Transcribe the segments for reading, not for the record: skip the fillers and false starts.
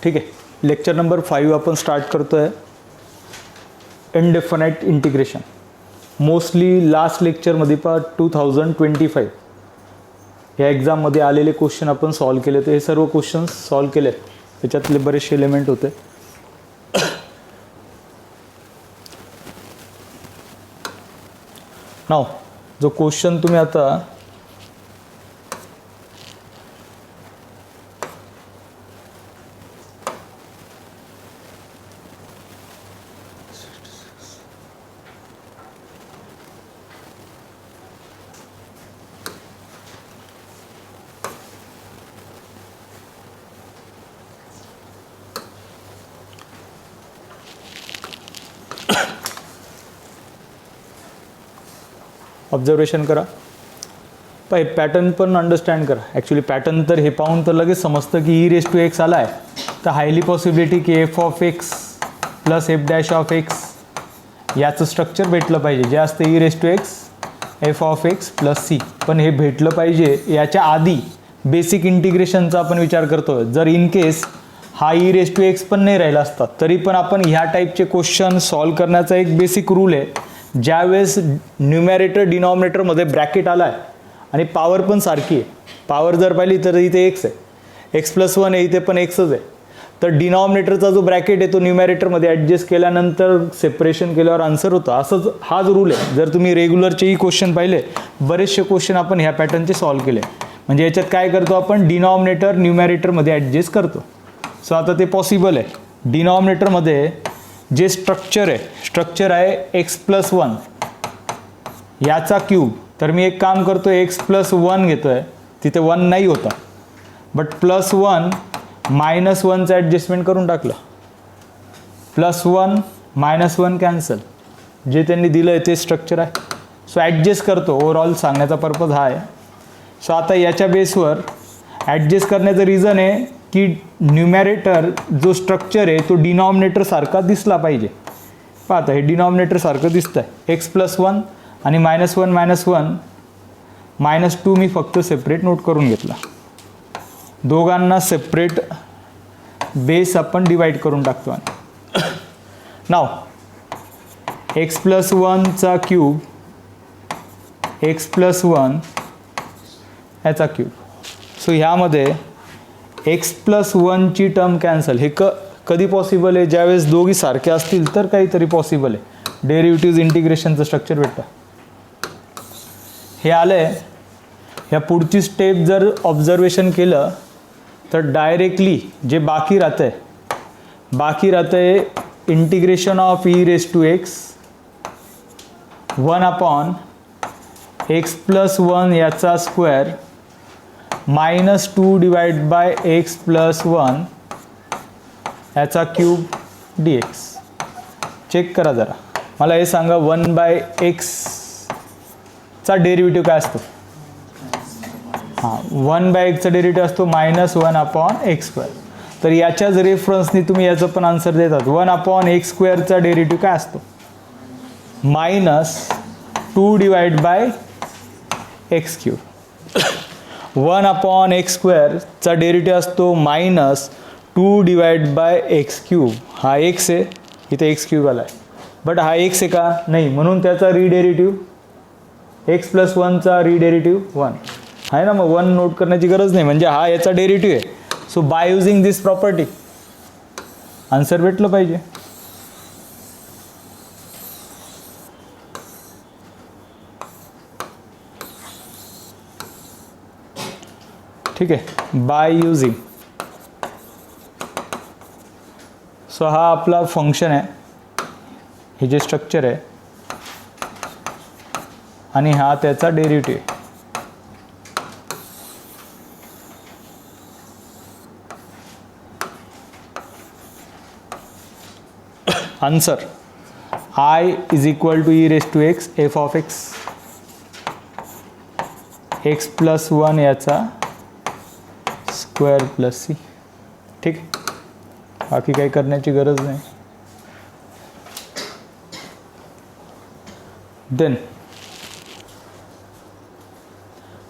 ठीक आहे. Lecture number 5 आपण स्टार्ट करतो आहे. Indefinite integration. मोस्टली लास्ट लेक्चरमध्ये 2025 या एक्झाममध्ये आलेले क्वेश्चन आपण सॉल्व केले. तर हे सर्व क्वेश्चन्स सॉल्व केले. त्याच्यातले बरेचसे एलिमेंट होते. नाव जो क्वेश्चन तुम्ही आता ऑब्झर्वेशन करा. पाय पॅटर्न पण अंडरस्टँड करा. ॲक्च्युली पॅटर्न तर हे पाहून तर लगेच समजतं की ई रेस टू एक्स आला आहे, तर हायली पॉसिबिलिटी की f of x plus f dash of x याचं स्ट्रक्चर भेटलं पाहिजे, जे असतं e raise to x f of x plus c. पण हे भेटलं पाहिजे याच्या आधी बेसिक इंटिग्रेशनचा आपण विचार करतो. जर इन केस हा ई रेस टू एक्स पण नाही राहिला असता तरी पण आपण ह्या टाईपचे क्वेश्चन सॉल्व करण्याचा एक बेसिक रूल आहे. ज्यावेळेस न्यूमॅरेटर डिनॉमिनेटरमध्ये ब्रॅकेट आला आहे आणि पॉवर पण सारखी आहे, पॉवर जर पाहिली तर इथे एक्स आहे, एक्स प्लस 1 आहे, इथे पण एक्सच आहे, तर डिनॉमिनेटरचा जो ब्रॅकेट आहे तो न्यूमॅरेटरमध्ये ॲडजस्ट केल्यानंतर सेपरेशन केल्यावर आन्सर होतं. असंच हाच रूल आहे. जर तुम्ही रेग्युलरचेही क्वेश्चन पाहिले, बरेचसे क्वेश्चन आपण ह्या पॅटर्नचे सॉल्व केले. म्हणजे याच्यात काय करतो आपण, डिनॉमिनेटर न्यूमॅरेटरमध्ये ॲडजस्ट करतो. सो आता ते पॉसिबल आहे. डिनॉमिनेटरमध्ये जे स्ट्रक्चर आहे एक्स प्लस 1 याचा क्यूब. तर मी एक काम करतो, एक्स प्लस 1 घेतो आहे, तिथे 1 नाही होता, बट प्लस 1 मायनस 1चं ॲडजस्टमेंट करून टाकलं. Plus 1 minus 1 cancel. जे त्यांनी दिलं आहे ते स्ट्रक्चर आहे. सो ॲडजस्ट करतो. ओव्हरऑल सांगण्याचा पर्पज हा आहे. सो आता याच्या बेसवर ॲडजस्ट करण्याचं रिझन आहे की न्यूमॅरेटर जो स्ट्रक्चर आहे तो डिनॉमिनेटर सारखा दिसला पाहिजे. पाहता हे डिनॉमिनेटर सारखं दिसतं आहे. एक्स प्लस 1 आणि मायनस 1 मायनस 1 मायनस 2 मी फक्त सेपरेट नोट करून घेतला. दोघांना सेपरेट बेस आपण डिवाईड करून टाकतो. नाव एक्स प्लस 1चा क्यूब एक्स प्लस 1 याचा क्यूब. सो ह्यामध्ये एक्स प्लस 1ची टर्म कॅन्सल. हे कधी पॉसिबल आहे, ज्यावेळेस दोघी सारखे असतील तर काहीतरी पॉसिबल आहे. डेरिव्हेटिव्ह इंटिग्रेशनचं स्ट्रक्चर भेटतं. हे आलं आहे. ह्या पुढची स्टेप जर ऑब्झर्वेशन केलं तर डायरेक्टली जे बाकी राहतं आहे integration of e raise to x 1 upon x plus 1 याचा square minus 2 divide by x plus 1 याचा क्यूब डी एक्स. चेक करा जरा. मला हे सांगा 1 बाय एक्सचा डेरिव्हेटिव्ह काय असतो. 1 बाय एक्सचा डेरिव्हेटिव्ह असतो मायनस 1 अपॉन एक्स स्क्वेअर. तर याच्याच रेफरन्सनी तुम्ही याचं पण आन्सर देतात. 1 अपॉन एक्स स्क्वेअरचा डेरिव्हेटिव्ह काय असतो, minus 2 divide by x cube. 1 upon x स्क्वेअरचा डेरिव्हेटिव्ह असतो minus 2 divide by x cube. हा एक्स आहे, इथे एक्स क्यूब आला आहे, बट हा एक्स आहे का, नाही, म्हणून त्याचा रिडेरिव्हेटिव्ह एक्स प्लस 1चा रिडेरिव्हेटिव्ह 1 आहे ना. मग 1 नोट करण्याची गरज नाही, म्हणजे हा याचा डेरिव्हेटिव्ह आहे. So by using this property answer भेटलं पाहिजे. ठीक आहे. By using. सो हा आपला फंक्शन आहे, हे जे स्ट्रक्चर आहे, आणि हा त्याचा derivative. Answer I is equal to e raise to x f of x x plus 1 याचा स्क्वेअर प्लस सी. ठीक, बाकी काही करण्याची गरज नाही. देन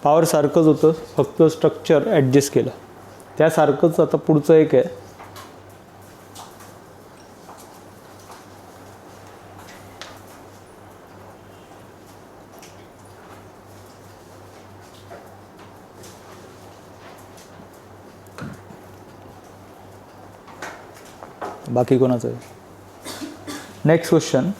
पॉवर सारखंच होतं, फक्त स्ट्रक्चर ॲडजस्ट केलं त्यासारखंच. आता पुढचं एक आहे बाकी कोणाचं आहे. Next question.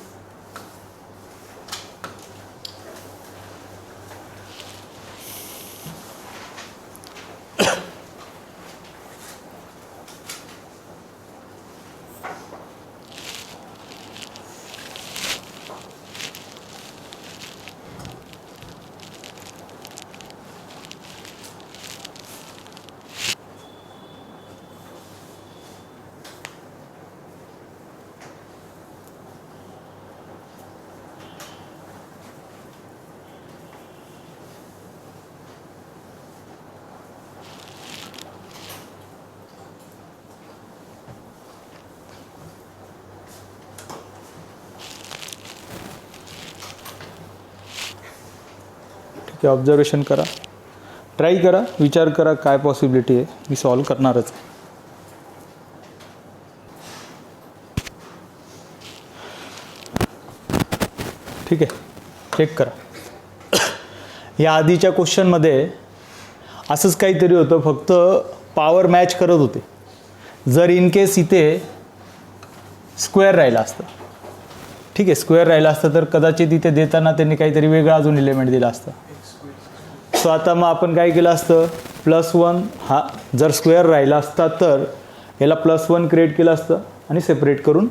ठीक आहे, ऑब्झर्वेशन करा, ट्राय करा, विचार करा काय पॉसिबिलिटी आहे. मी सॉल्व करणारच. ठीक आहे, चेक करा. या आधीच्या क्वेश्चनमध्ये असंच काहीतरी होतं, फक्त पॉवर मॅच करत होते. जर इन केस इथे स्क्वेअर राहिला असतं, ठीक आहे, स्क्वेअर राहिला असतं तर कदाचित इथे देताना त्यांनी काहीतरी वेगळा अजून एलिमेंट दिला असता. सो आता मग आपण काय केलं असतं, +1 हा जर स्क्वेअर राहिला असता तर याला +1 क्रिएट केलं असतं आणि सेपरेट करून.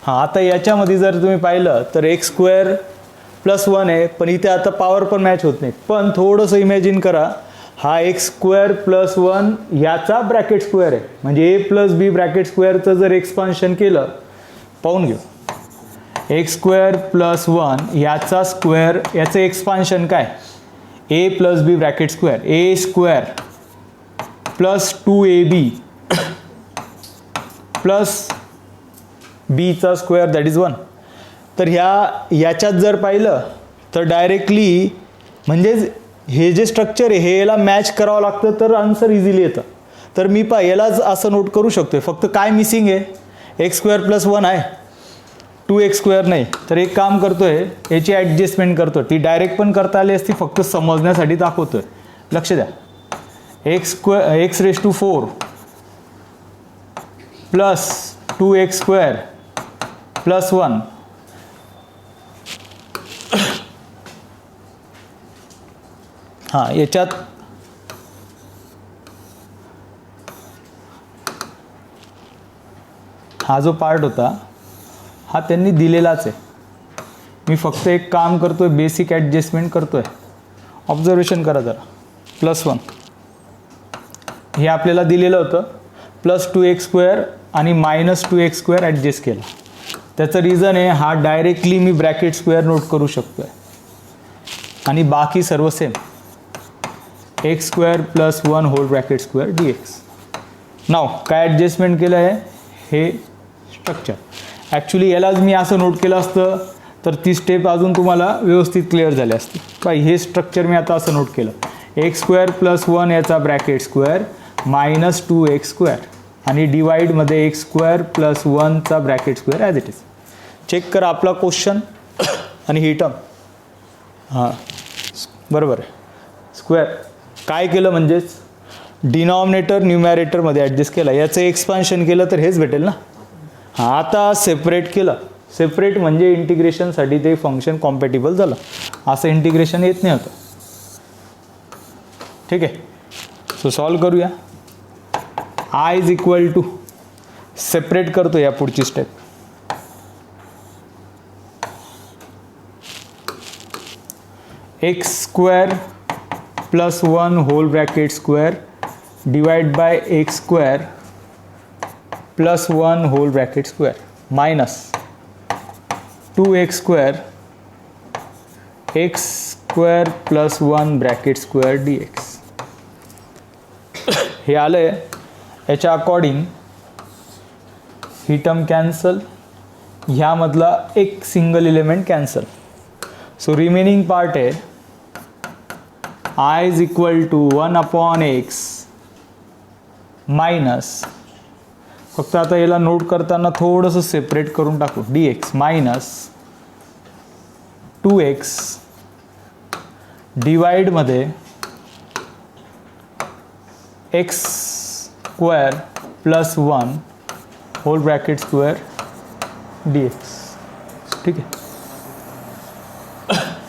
हां, आता याच्यामध्ये जर तुम्ही पाहिलं तर x² +1 आहे, पण इथे आता पॉवर पण मॅच होत नाही. पण थोडंसं इमॅजिन करा, हा x² +1 याचा ब्रॅकेट स्क्वेअर आहे, म्हणजे a + b ब्रॅकेट स्क्वेअरचं जर एक्सपान्शन केलं, पाहून घेऊ, x² +1 याचा स्क्वेअर, याचं एक्सपान्शन काय, a + b bracket square, a² +2ab plus बीचा स्क्वेअर दॅट इज 1. तर याच्यात जर पाहिलं तर डायरेक्टली म्हणजेच हे जे स्ट्रक्चर आहे हे याला मॅच करावं लागतं तर आन्सर इझिली येतं. तर मी यालाच असं नोट करू शकतो. फक्त काय मिसिंग आहे, x² +1 आहे, 2x² नाही. तर एक काम करतोय, याची ॲडजस्टमेंट करतो. ती डायरेक्ट पण करता आली असती, फक्त समजण्यासाठी दाखवतोय. लक्ष द्या, x⁴ प्लस 2x² +1 हां, याच्यात हा जो पार्ट होता हा त्यांनी दिलेलाच आहे. मी फक्त एक काम करतोय, बेसिक ॲडजस्टमेंट करतोय. ऑब्झर्वेशन करा जरा. +1 हे आपल्याला दिलेलं होतं, +2x² आणि -2x² ॲडजस्ट केला. त्याचं रिझन आहे, हा डायरेक्टली मी ब्रॅकेट स्क्वेअर नोट करू शकतोय आणि बाकी सर्व same, x² +1 whole bracket square dx. नाव काय ॲडजस्टमेंट केलं आहे, हे स्ट्रक्चर. ॲक्च्युली यालाच मी असं नोट केलं असतं तर ती स्टेप अजून तुम्हाला व्यवस्थित क्लिअर झाली असती. बाई हे स्ट्रक्चर मी आता असं नोट केलं, x² +1 याचा ब्रॅकेट स्क्वेअर -2x² आणि डिवाइडमध्ये x² +1 चा bracket square as it is. Check करा आपला क्वेश्चन आणि ही टर्म. हां, बरोबर आहे. स्क्वेअर काय केलं, म्हणजेच डिनॉमिनेटर न्यूमॅरेटरमध्ये ॲडजस्ट केला, याचं एक्सपान्शन केलं तर हेच भेटेल ना. हां, आता सेपरेट केलं. सेपरेट म्हणजे इंटिग्रेशनसाठी ते फंक्शन कॉम्पॅटिबल झालं. असं इंटिग्रेशन येत नाही होतं. ठीक आहे, सो सॉल्व करूया. I = सेपरेट करतो या पुढची step. x² +1 whole bracket square divide by x² +1 whole bracket square minus 2x² x² +1 bracket square dx. हे आलंय. याच्या अकॉर्डिंग ही टर्म कॅन्सल, ह्यामधला एक single element cancel. So remaining part आहे I = 1/x मायनस, फक्त आता याला नोट करताना थोडंसं सेपरेट करून टाकू, dx मायनस 2x डिवाइडमध्ये x² +1 whole bracket square d x. ठीक आहे,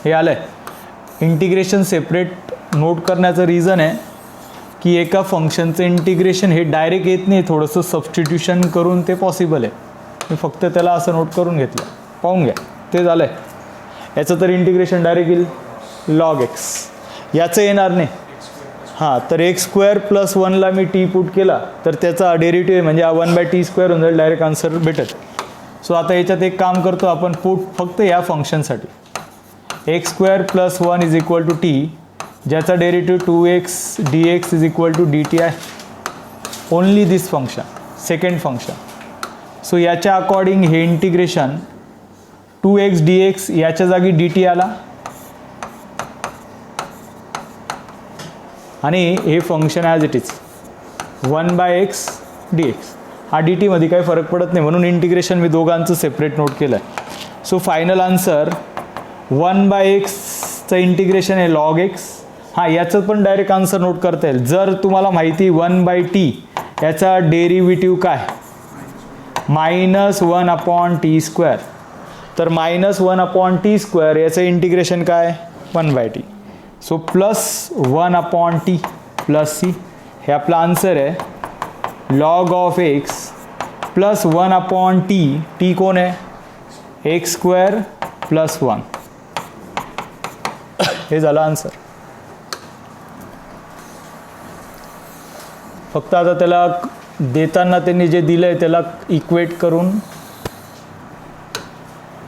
हे आलं आहे. इंटिग्रेशन सेपरेट नोट करण्याचं रिझन आहे की एका फंक्शनचं इंटिग्रेशन हे डायरेक्ट येत नाही, थोडंसं सबस्टिट्यूशन करून ते पॉसिबल आहे. मी फक्त त्याला असं नोट करून घेतलं, पाहून घ्या ते झालं आहे. याचं तर इंटिग्रेशन डायरेक्ट येईल लॉग एक्स, याचं येणार नाही. हां, तर एक्स स्क्वेअर प्लस वनला मी टी पुट केला तर त्याचा डेरिव्हेटिव्ह म्हणजे 1/t² होऊन जाईल, डायरेक्ट आन्सर भेटत. सो आता याच्यात एक काम करतो आपण, पुट फक्त या फंक्शनसाठी x square plus 1 is equal to t, ज्याचा derivative 2x dx is equal to dt आहे. Only this function, second function. So याच्या अकॉर्डिंग हे इंटिग्रेशन 2x dx याच्या जागी dt आला आणि हे function as it is 1/x dx. हा dt मध्ये काही फरक पडत नाही म्हणून इंटिग्रेशन मी दोघांचं सेपरेट नोट केलं आहे. सो फायनल आन्सर 1/xचं इंटिग्रेशन आहे लॉग एक्स. हां, याचं पण डायरेक्ट आन्सर नोट करता येईल जर तुम्हाला माहिती 1/t याचा डेरिव्हेटिव्ह काय -1/t². तर -1/t² याचं इंटिग्रेशन काय 1/t. So +1/t plus c, हे आपला आन्सर आहे. Log of x plus 1/t, T कोण आहे x² प्लस 1, हे झालं आन्सर. फक्त आता त्याला देताना त्यांनी जे दिलं आहे त्याला इक्वेट करून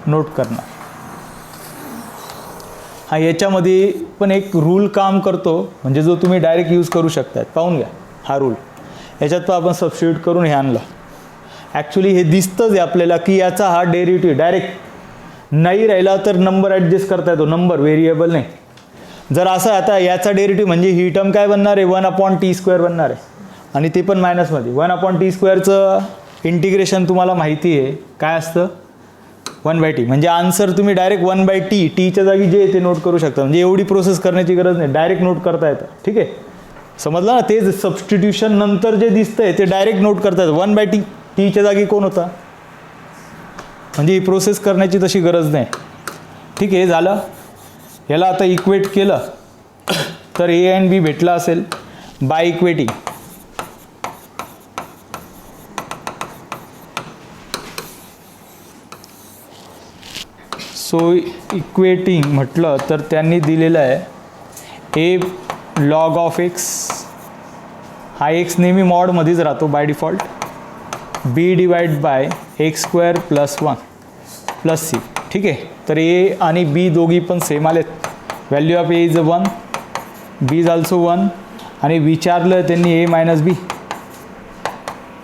नोट करणार. हा, याच्यामध्ये पण एक रूल काम करतो म्हणजे जो तुम्ही डायरेक्ट यूज करू शकता. पाहून घ्या हा रूल. याच्यात पण आपण सबस्टिट्यूट करून हे आणलं. ॲक्च्युली हे दिसतंच आहे आपल्याला की याचा हा डेरिव्हेटिव्ह डायरेक्ट नाही राहिला तर नंबर ॲडजस्ट करता येतो, नंबर व्हेरिएबल नाही. जर असं आता याचा डेरिव्हेटिव्ह म्हणजे ही टर्म काय बनणार आहे 1/t² बनणार आहे आणि ते पण मायनसमध्ये. 1/t²चं इंटिग्रेशन तुम्हाला माहिती आहे काय असतं 1/t. म्हणजे आन्सर तुम्ही डायरेक्ट 1/t, टीच्या जागी जे ते नोट करू शकता. म्हणजे एवढी प्रोसेस करण्याची गरज नाही, डायरेक्ट नोट करता येतं. ठीक आहे, समजलं ना. ते सबस्टिट्यूशन नंतर जे दिसतंय ते डायरेक्ट नोट करता येतं. 1/t, टीच्या जागी कोण होता, म्हणजे ही प्रोसेस करण्याची तशी गरज नाही. ठीक आहे, झालं. याला आता इक्वेट केलं तर ए अँड बी भेटला असेल बाय इक्वेटिंग. सो इक्वेटिंग म्हटलं तर त्यांनी दिलेलं आहे ए लॉग ऑफ एक्स, हा एक्स नेहमी मॉडमध्येच राहतो by default, b divide by x² plus 1 plus c. ठीक आहे, तर ए आणि बी दोघी पण सेम आलेत. Value of a is 1, b is also 1 आणि विचारलं त्यांनी a minus b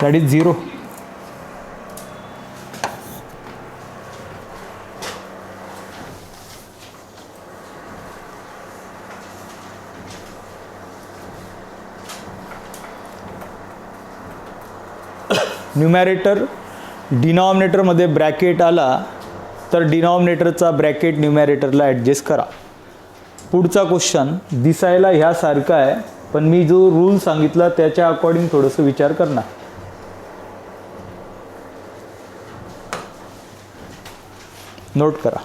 that is 0. Numerator डिनॉमिनेटरमध्ये ब्रॅकेट आला तर डिनॉमिनेटरचा ब्रॅकेट न्यूमॅरेटरला ॲडजस्ट करा. पुढचा क्वेश्चन दिसायला ह्यासारखा आहे पण मी जो रूल सांगितला त्याच्या अकॉर्डिंग थोडंसं विचार करणार. नोट करा.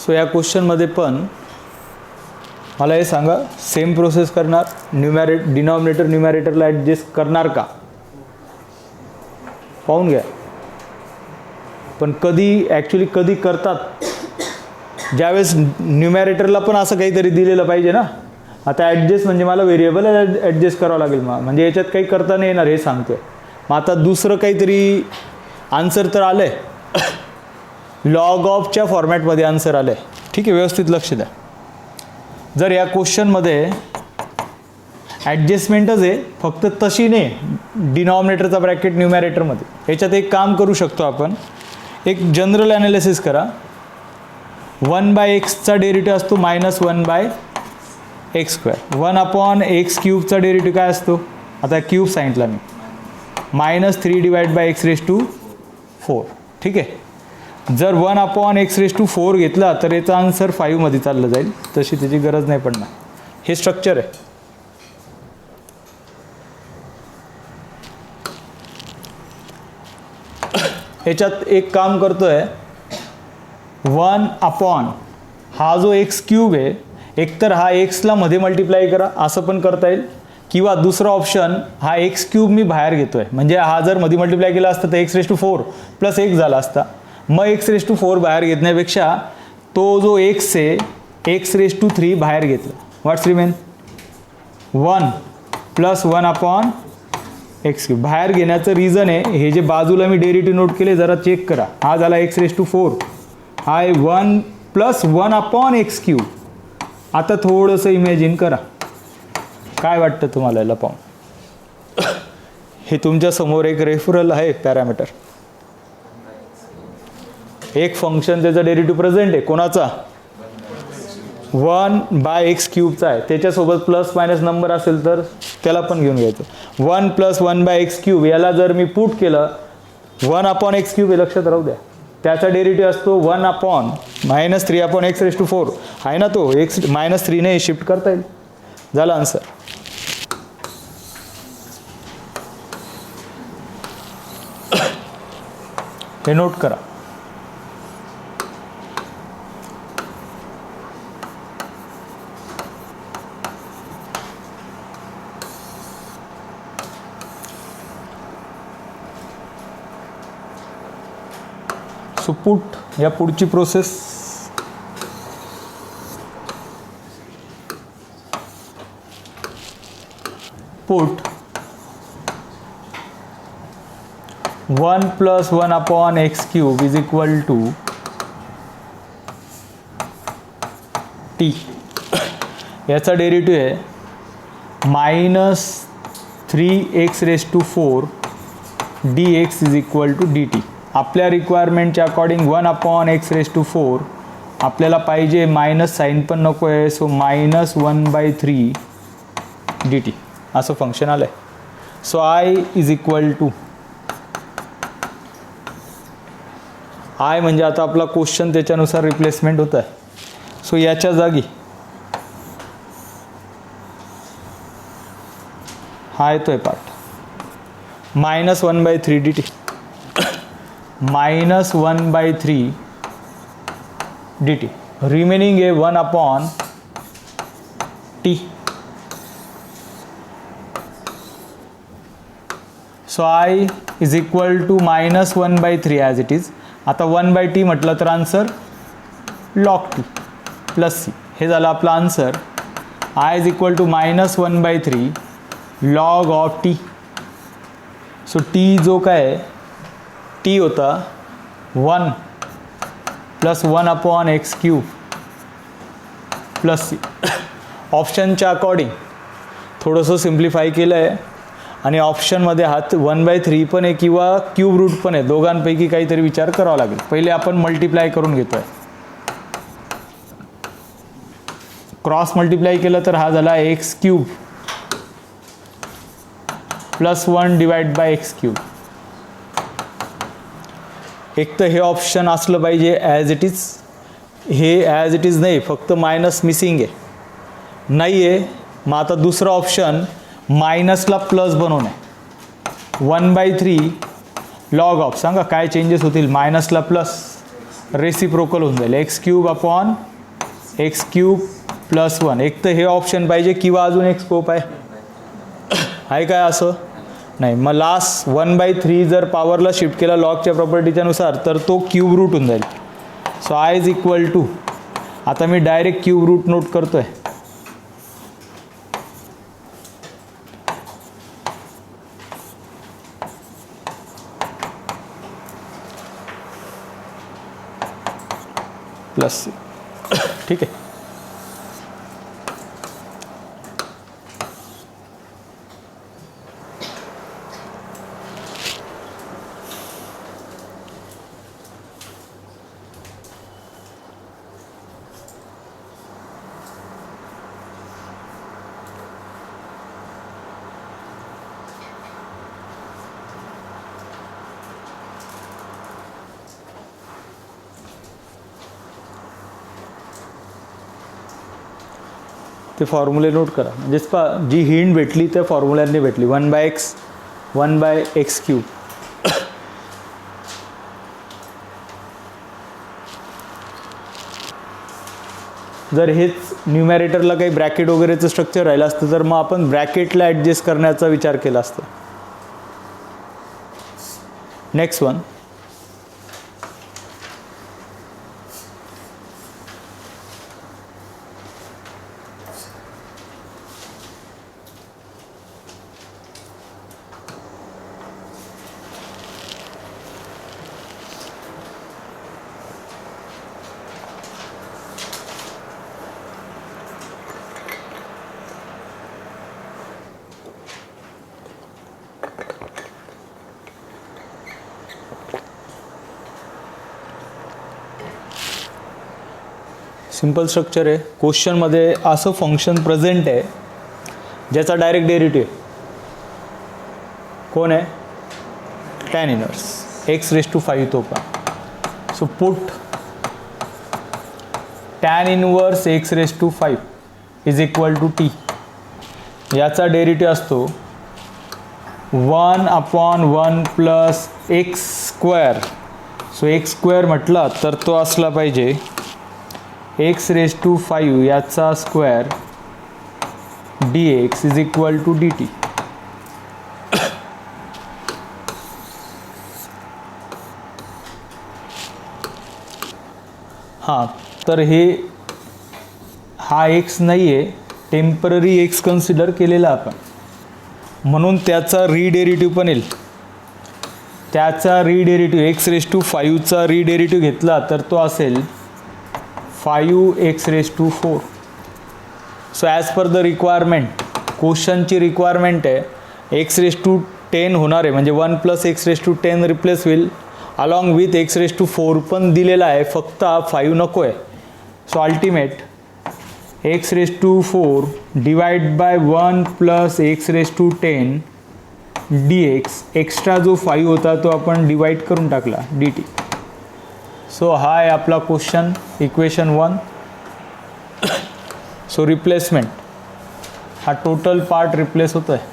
सो या क्वेश्चनमध्ये पण मला हे सांगा, सेम प्रोसेस करणार, डिनॉमिनेटर न्यूमॅरेटरला ॲडजस्ट करणार का, पाहून घ्या. पण कधी ॲक्च्युली कधी करतात ज्यावेळेस न्यूमॅरेटरला पण असं काहीतरी दिलेलं पाहिजे ना. आता ॲडजस्ट म्हणजे मला व्हेरिएबल ॲडजस्ट करावं लागेल म्हणजे याच्यात काही करता नाही येणार हे सांगतोय. मग आता दुसरं काहीतरी आन्सर तर आलं आहे, लॉग ऑफच्या फॉर्मॅटमध्ये आन्सर आलं आहे. ठीक आहे, व्यवस्थित लक्ष द्या. जर या क्वेश्चनमध्ये ॲडजस्टमेंटच आहे, फक्त तशी नाही डिनॉमिनेटरचा ब्रॅकेट न्यूमॅरेटरमध्ये. याच्यात एक काम करू शकतो आपण, एक जनरल ॲनालिसिस करा. 1/x डेरिव्हेटिव्ह असतो -1/x². 1/x³ डेरिव्हेटिव्ह काय असतो, आता क्यूब सांगितला मी, -3/x⁴. ठीक आहे. जर 1/x⁴ घेतला तर याचा आन्सर 5 मध्ये चाललं जाईल, तशी त्याची गरज नाही पडणार. हे स्ट्रक्चर आहे. याच्यात एक काम करतोय, 1/ हा जो x³ आहे, एकतर हा एक्सला मध्ये मल्टिप्लाय करा असं पण करता येईल, किंवा दुसरा ऑप्शन हा x³ मी बाहेर घेतोय, म्हणजे हा जर मध्ये मल्टिप्लाय केला असता तर x⁴ + 1 झाला असता. मग x⁴ बाहेर घेण्यापेक्षा तो जो x आहे x�3 बाहेर घेतला. व्हॉट्स रिमेन 1 + 1/x³ बाहेर घेण्याचं रिझन आहे, हे जे बाजूला मी डेरिव्हेटिव्ह नोट केले जरा चेक करा. हा झाला x⁴, हा आहे 1 + 1/x³. आता थोडंसं इमॅजिन करा, काय वाटतं तुम्हाला याला पाहून. हे तुमच्या समोर एक रेफरल आहे पॅरामीटर, एक फंक्शन त्याचा डेरिव्हेटिव्ह प्रेझेंट आहे, कोणाचा 1/x³ आहे, त्याच्यासोबत प्लस मायनस नंबर असेल तर त्याला पण घेऊन घ्यायचं. 1 + 1/x³ याला जर मी पुट केलं 1/x³ हे लक्षात राहू द्या, त्याचा डेरिव्हेटिव्ह असतो 1/-3/x⁴ आहे ना, तो -3 ने शिफ्ट करता येईल. झाला आन्सर. हे नोट करा. सो पुट, या पुढची प्रोसेस पुट 1 + 1/x³ = t. याचा डेरिव्हेटिव्ह आहे -3x⁴ dx = dt. आपल्या रिक्वायरमेंटच्या अकॉर्डिंग 1/x⁴ आपल्याला पाहिजे, मायनस साईन पण नको आहे, सो -1/3 dt असं फंक्शन आलं आहे. सो i म्हणजे आता आपला क्वेश्चन त्याच्यानुसार रिप्लेसमेंट होत आहे. सो याच्या जागी हा येतोय पार्ट -1/3 dt, -1/3 dt. रिमेनिंग आहे 1/t. So i = -1/3 as it is. आता 1/t म्हटलं तर आन्सर log t + c. हे झालं आपलं answer. i = -1/3 log of t. So t जो काय आहे, t होता 1 + 1/x³ + c. ऑप्शनच्या अकॉर्डिंग थोडंसं सिम्प्लिफाय केलं आहे, आणि ऑप्शनमध्ये हा 1/3 पण आहे किंवा क्यूब रूट पण आहे, दोघांपैकी काहीतरी विचार करावा लागेल. पहिले आपण मल्टिप्लाय करून घेतो आहे. क्रॉस मल्टिप्लाय केलं तर हा झाला x³ + 1/x³. एक तर हे ऑप्शन असलं पाहिजे ॲज इट इज, हे ॲज इट इज नाही, फक्त मायनस मिसिंग आहे, नाही आहे. मग आता दुसरा ऑप्शन मायनसला प्लस बनवणं आहे. 1/3 लॉग ऑफ, सांगा काय चेंजेस होतील, मायनसला प्लस रेसिप्रोकल होऊन जाईल, x³ + 1. एक तर हे ऑप्शन पाहिजे, किंवा अजून एक स्कोप आहे काय असं नाही. मग लास्ट 1/3 जर पॉवरला शिफ्ट केला लॉगच्या प्रॉपर्टीच्या नुसार तर तो क्यूब रूट होऊन जाईल. सो i = आता मी डायरेक्ट क्यूब रूट नोट करतोय. Plus c. ठीक आहे. ते फॉर्म्युले नोट करा. म्हणजे जी हिंट भेटली त्या फॉर्म्युल्यांनी भेटली. 1/x 1/x³. जर हेच न्यूमॅरेटरला काही ब्रॅकेट वगैरेचं स्ट्रक्चर राहिलं असतं तर मग आपण ब्रॅकेटला ॲडजस्ट करण्याचा विचार केला असता. Next one. सिंपल स्ट्रक्चर आहे. क्वेश्चनमध्ये असं फंक्शन प्रेझेंट आहे ज्याचा डायरेक्ट डेरिव्हेटिव्ह कोण आहे? tan इनवर्स x⁵ तो पण. So put tan inverse x⁵ is equal to t. याचा डेरिव्हेटिव्ह असतो 1/1 प्लस x². सो x² म्हटला तर तो असला पाहिजे x⁵ याचा square dx is equal to dt. हां, तर हा x नाही आहे, टेम्पररी x कन्सिडर केलेला आपण, म्हणून त्याचा रीडेरिव्हेटिव्ह पण येईल. त्याचा रीडेरिव्हेटिव्ह x⁵चा रीडेरिव्हेटिव्ह घेतला तर तो असेल 5x⁴. So as per the requirement, क्वेश्चनची रिक्वायरमेंट आहे x⁻10 होणार आहे, म्हणजे 1 + x⁻10 रिप्लेस होईल अलॉंग विथ x⁴ पण दिलेला आहे, फक्त 5 नको आहे. So ultimate x⁴ divide by 1 + x⁻10 dx. Extra जो 5 होता तो आपण डिवाइड करून टाकला dt. सो हा आहे आपला क्वेश्चन, इक्वेशन 1. सो रिप्लेसमेंट, हा टोटल पार्ट रिप्लेस होतो आहे.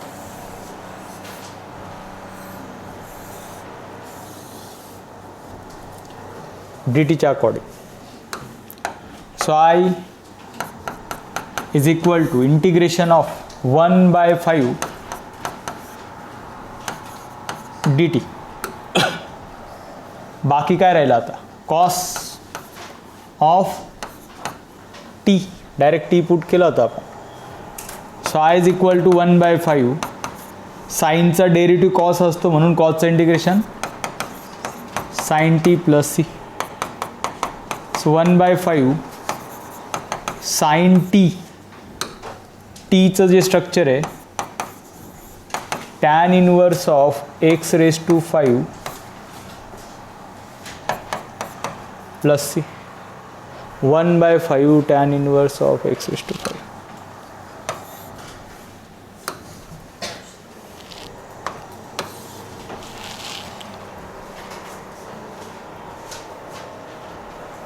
डीटीच्या according. So I is equal to integration of 1/5 dt. बाकी काय राहिलं आता? Cos of t, direct t put केला होता आपण. So I is equal to 1/5. साईनचा डेरिव्हेटिव्ह कॉस असतो म्हणून कॉसचं integration sin t + c. So 1/5 sin t. टीचं जे स्ट्रक्चर आहे tan inverse of x⁵ plus c. 1/5 tan inverse of x⁵.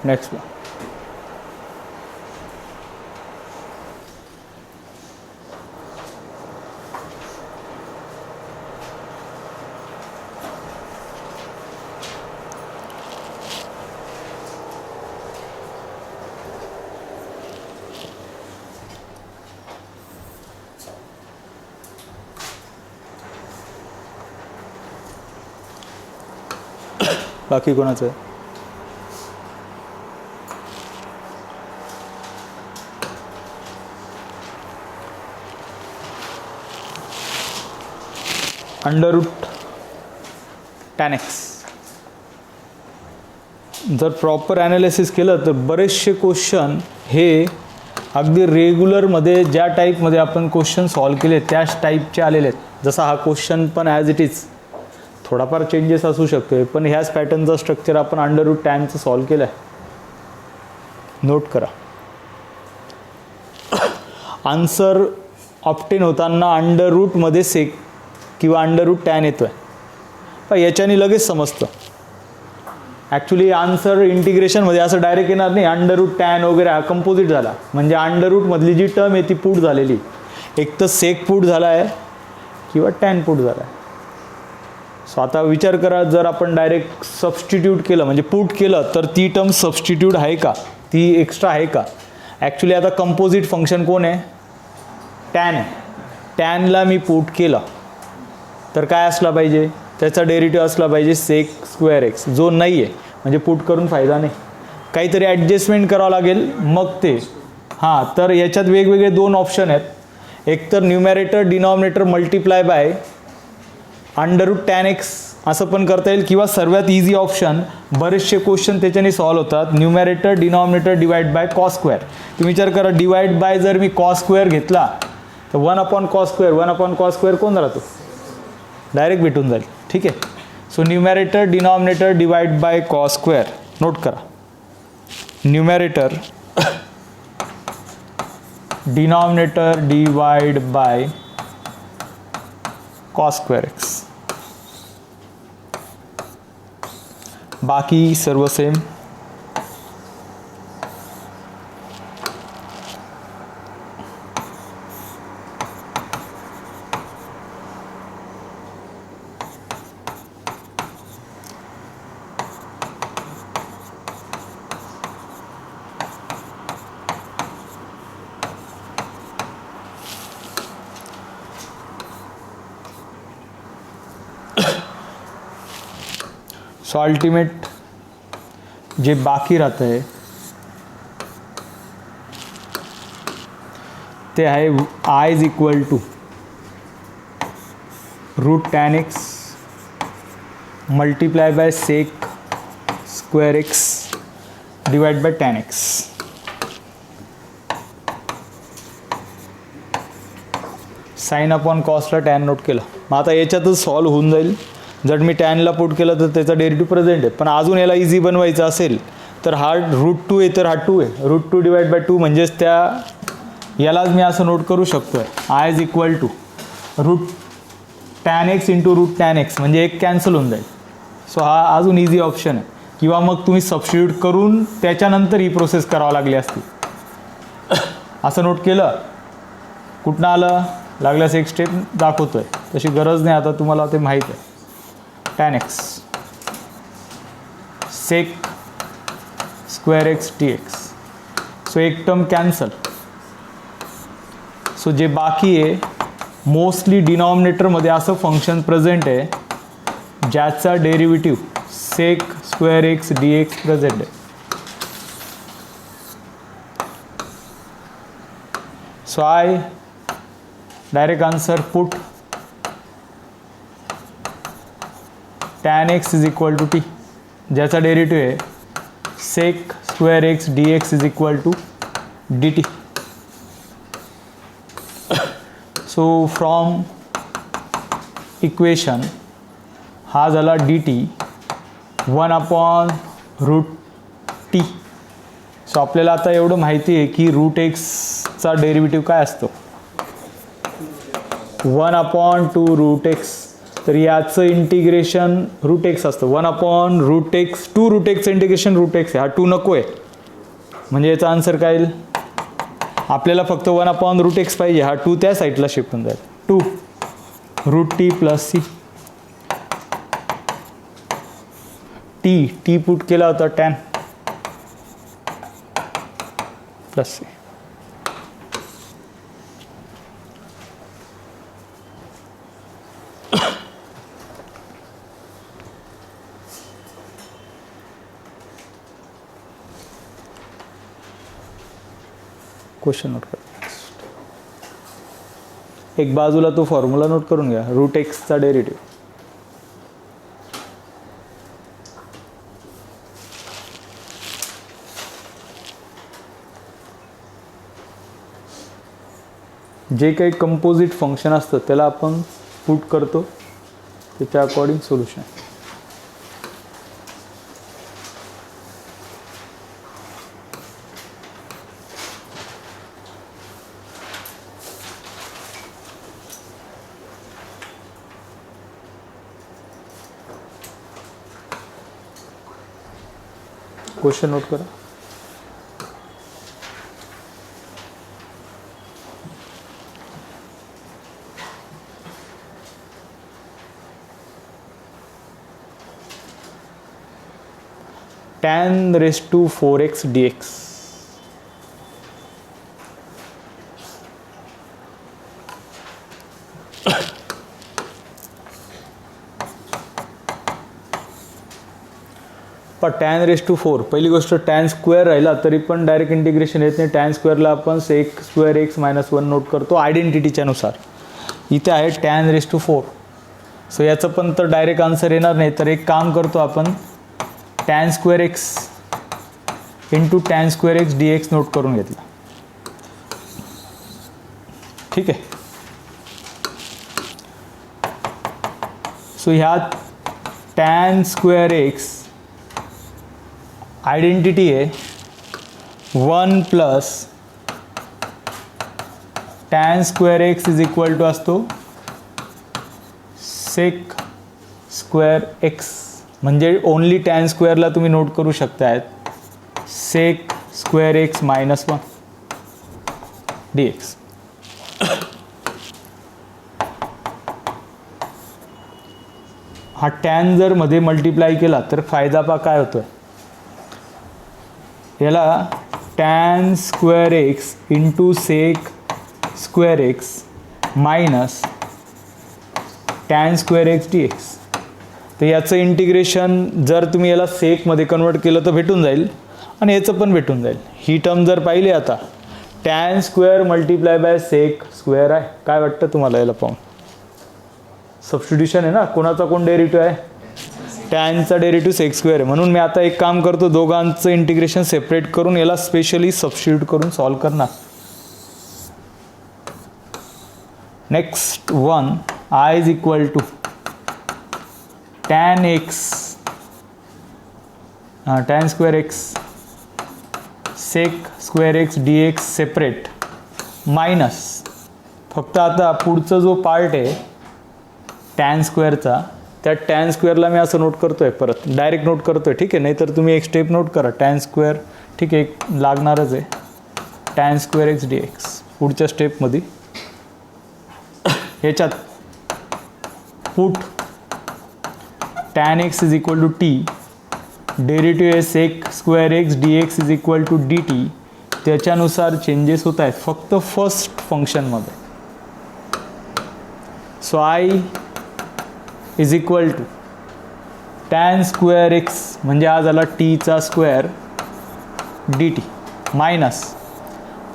Next one. बाकी कोणाचं आहे? Under root tan x. जर प्रॉपर ॲनालिसिस केलं तर बरेचसे क्वेश्चन हे अगदी रेग्युलरमध्ये ज्या टाईपमध्ये आपण क्वेश्चन सॉल्व केले त्याच टाईपचे आलेले आहेत. जसा हा क्वेश्चन पण ॲज इट इज, थोडाफार चेंजेस असू शकतो, पण ह्याच पॅटर्नचा स्ट्रक्चर आपण अंडर रूट टॅनचं सॉल्व केलं आहे. नोट करा. आन्सर ऑप्टेन होताना अंडर रूटमध्ये सेक किंवा अंडर रूट टॅन येतो आहे, पण याच्याने लगेच समजतं. ॲक्च्युली आन्सर इंटिग्रेशनमध्ये असं डायरेक्ट येणार नाही. अंडर रूट टॅन वगैरे हा कंपोजिट झाला म्हणजे अंडर रूटमधली जी टर्म आहे ती पुट झालेली, एक तर सेक पुट झाला आहे किंवा टॅन पुट झाला आहे. सो आता विचार करा, जर आपण डायरेक्ट सबस्टिट्यूट केलं म्हणजे पुट केलं तर ती टर्म सबस्टिट्यूट आहे का, ती एक्स्ट्रा आहे का. ॲक्च्युली आता कंपोजिट फंक्शन कोण आहे, टॅन आहे. टॅनला मी पुट केलं तर काय असला पाहिजे, त्याचा डेरिव्हेटिव्ह असला पाहिजे सेक स्क्वेअर एक्स, जो नाही आहे म्हणजे पुट करून फायदा नाही, काहीतरी ॲडजस्टमेंट करावं लागेल मग ते. हां, तर याच्यात वेगवेगळे दोन ऑप्शन आहेत. एक तर numerator denominator multiply by under root tan x असं पण करता येईल, किंवा सर्वात इझी ऑप्शन, बरेचसे क्वेश्चन त्याच्याने सॉल्व होतात, numerator denominator divide by cos square. तुम्ही विचार करा, डिवाइड बाय जर मी कॉस स्क्वेअर घेतला तर 1/cos स्क्वेअर, 1/cos स्क्वेअर कोण राहतो, डायरेक्ट भेटून जाईल. ठीक आहे. So numerator denominator divide by cos square. Note करा, numerator denominator divide by cos square x, बाकी सर्व सेम. सो अल्टिमेट जे बाकी राहतं आहे ते आहे I is equal to root tan x multiply by sec square x divide by tan x. Sine upon कॉसला टॅन नोट केलं. मग आता याच्यातच सॉल्व होऊन जाईल. जर मी टॅनला पुट केलं तर त्याचा डेरिव्हेटिव्ह प्रेझेंट आहे, पण अजून याला इझी बनवायचं असेल तर हा रूट 2 आहे तर हा 2 आहे, रूट 2 डिवाइड बाय 2 म्हणजेच त्या यालाच मी असं नोट करू शकतो आहे, I is equal to root tan x into root tan x, म्हणजे एक कॅन्सल होऊन जाईल. सो हा अजून इझी ऑप्शन आहे. किंवा मग तुम्ही सबस्टिट्यूट करून त्याच्यानंतर ही प्रोसेस करावं लागली असती. असं नोट केलं, कुठनं आलं लागल्यास एक स्टेप दाखवतो आहे, तशी गरज नाही, आता तुम्हाला ते माहीत आहे. Tan x sec square x t x. So एक टर्म कॅन्सल. सो जे बाकी आहे, मोस्टली डिनॉमिनेटरमध्ये असं फंक्शन प्रेझेंट आहे ज्याचा derivative sec square x d x present आहे. So I direct answer put tan x is equal to t, ज्याचा derivative आहे sec square x d x is equal to d t. So from equation हा झाला D T 1/√t. So आपल्याला आता एवढं माहिती आहे की रूट एक्सचा डेरिव्हेटिव्ह काय असतो, 1/2√x. तर याचं इंटिग्रेशन रूट एक्स असतं, 1/√x. 2√x integration route x आहे, हा 2 नको आहे, म्हणजे याचा आन्सर काय येईल, आपल्याला फक्त 1/√x पाहिजे, हा 2 त्या साईडला शिफ्ट होऊन जाईल. 2√t plus c. T put केला होता tan plus c. Question note करा. एक बाजूला तो फॉर्म्युला नोट करून घ्या, रूट एक्सचा डेरिव्हेटिव्ह. जे काही कंपोजिट फंक्शन असतं त्याला आपण पुट करतो, त्याच्या अकॉर्डिंग सोल्युशन. क्वेश्चन नोट करा. tan raised to 4x dx. पण tan raised to 4, पहिली गोष्ट tan स्क्वेअर राहिला तरी पण डायरेक्ट इंटिग्रेशन येत नाही. tan स्क्वेअरला आपण sec square x minus 1 note करतो आयडेंटिटीच्या नुसार. इथे आहे tan raised to 4. सो याचं पण तर डायरेक्ट आन्सर येणार नाही, तर एक काम करतो आपण, tan square x into tan square x dx note करून घेतला. ठीक आहे. सो ह्यात tan स्क्वेअर x आयडेंटिटी आहे 1 plus tan square x is equal to असतो sec स्क्वेअर x. म्हणजे ओनली tan स्क्वेअरला तुम्ही नोट करू शकतायत sec square x minus 1 dx. हा tan जर मध्ये मल्टिप्लाय केला तर फायदा पा काय होतोय, याला tan square x into sec square x minus tan square x dx. तर याचं इंटिग्रेशन जर तुम्ही याला सेकमध्ये कन्वर्ट केलं तर भेटून जाईल आणि याचं पण भेटून जाईल. ही टर्म जर पाहिली आता tan square multiply by sec square आहे. काय वाटतं तुम्हाला याला पाहून? सबस्टिट्यूशन आहे ना, कोणाचा कोण डेरिव्हेटिव्ह आहे? टॅनचा डेरिव्हेटिव्ह सेक स्क्वेअर आहे. म्हणून मी आता एक काम करतो, दोघांचं इंटिग्रेशन सेपरेट करून याला स्पेशली सबस्टिट्यूट करून सॉल्व करणार. Next one I is equal to tan x tan square x sec square x dx separate minus, फक्त आता पुढचा जो पार्ट आहे tan स्क्वेअरचा, त्या tan स्क्वेअरला मी असं नोट करतोय, परत डायरेक्ट नोट करतोय. ठीक आहे, नाहीतर तुम्ही एक स्टेप नोट करा. tan स्क्वेअर ठीक आहे, एक लागणारच आहे tan स्क्वेअर x dx. पुढच्या स्टेपमध्ये ह्याच्यात put tan x is equal to t, derivative आहे sec square x dx is equal to dt. त्याच्यानुसार चेंजेस होत आहेत फक्त फर्स्ट फंक्शनमध्ये. So I is equal to tan square x म्हणजे हा झाला टीचा स्क्वेअर dt मायनस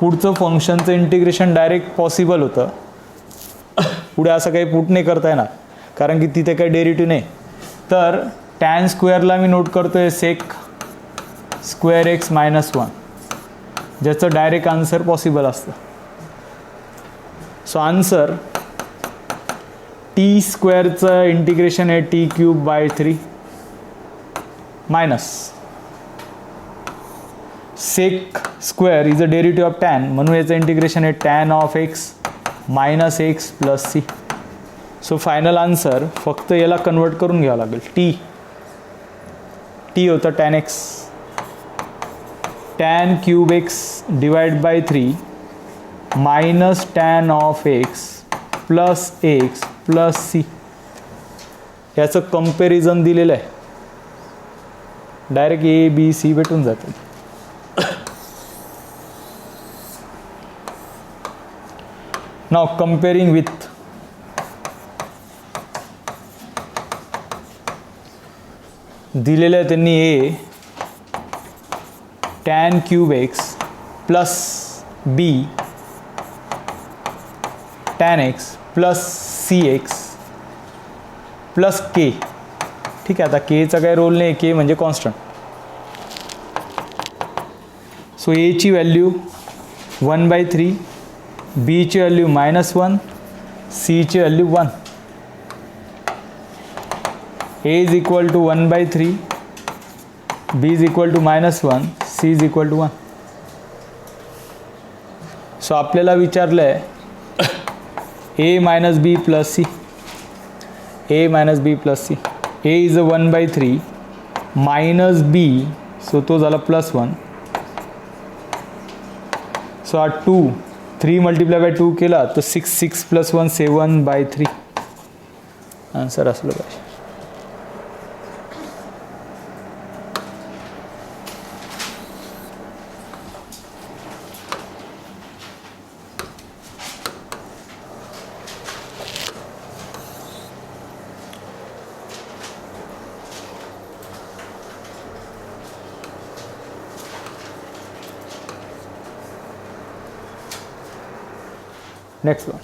पुढचं फंक्शनचं इंटिग्रेशन डायरेक्ट पॉसिबल होतं. पुढे असं काही पुट नाही करता येणार कारण की तिथे काही डेरिव्हेटिव्ह नाही. तर tan स्क्वेअरला मी नोट करतोय sec स्क्वेअर x मायनस 1, ज्याचं डायरेक्ट आन्सर पॉसिबल असतं. सो आन्सर टी स्क्वेअरचं इंटिग्रेशन आहे T cube by 3 minus sec square is a derivative of tan, म्हणून याचं इंटिग्रेशन आहे tan of x minus x plus c. So final answer फक्त याला convert करून घ्यावं लागेल. टी होतं tan x, tan cube x divide by 3 minus tan of x plus x plus c. याचं कंपॅरिझन दिलेलं आहे, डायरेक्ट ए बी सी भेटून जातं. नाव कंपेअरिंग विथ दिलेलं आहे त्यांनी a tan cube x plus b tan x plus c x plus k. ठीक आहे, आता केचा काही रोल नाही, के म्हणजे कॉन्स्टंट. सो एची व्हॅल्यू 1/3, बीची व्हॅल्यू -1, सीची value 1. A is equal to 1/3, b is equal to -1, c is equal to 1. So आपल्याला विचारलं आहे a minus b plus c. A minus b plus c. A is 1/3 minus b, so तो झाला +1. So हा 2 3 multiply by 2 केला तर 6 + 1 7/3 answer असलं पाहिजे. Next one.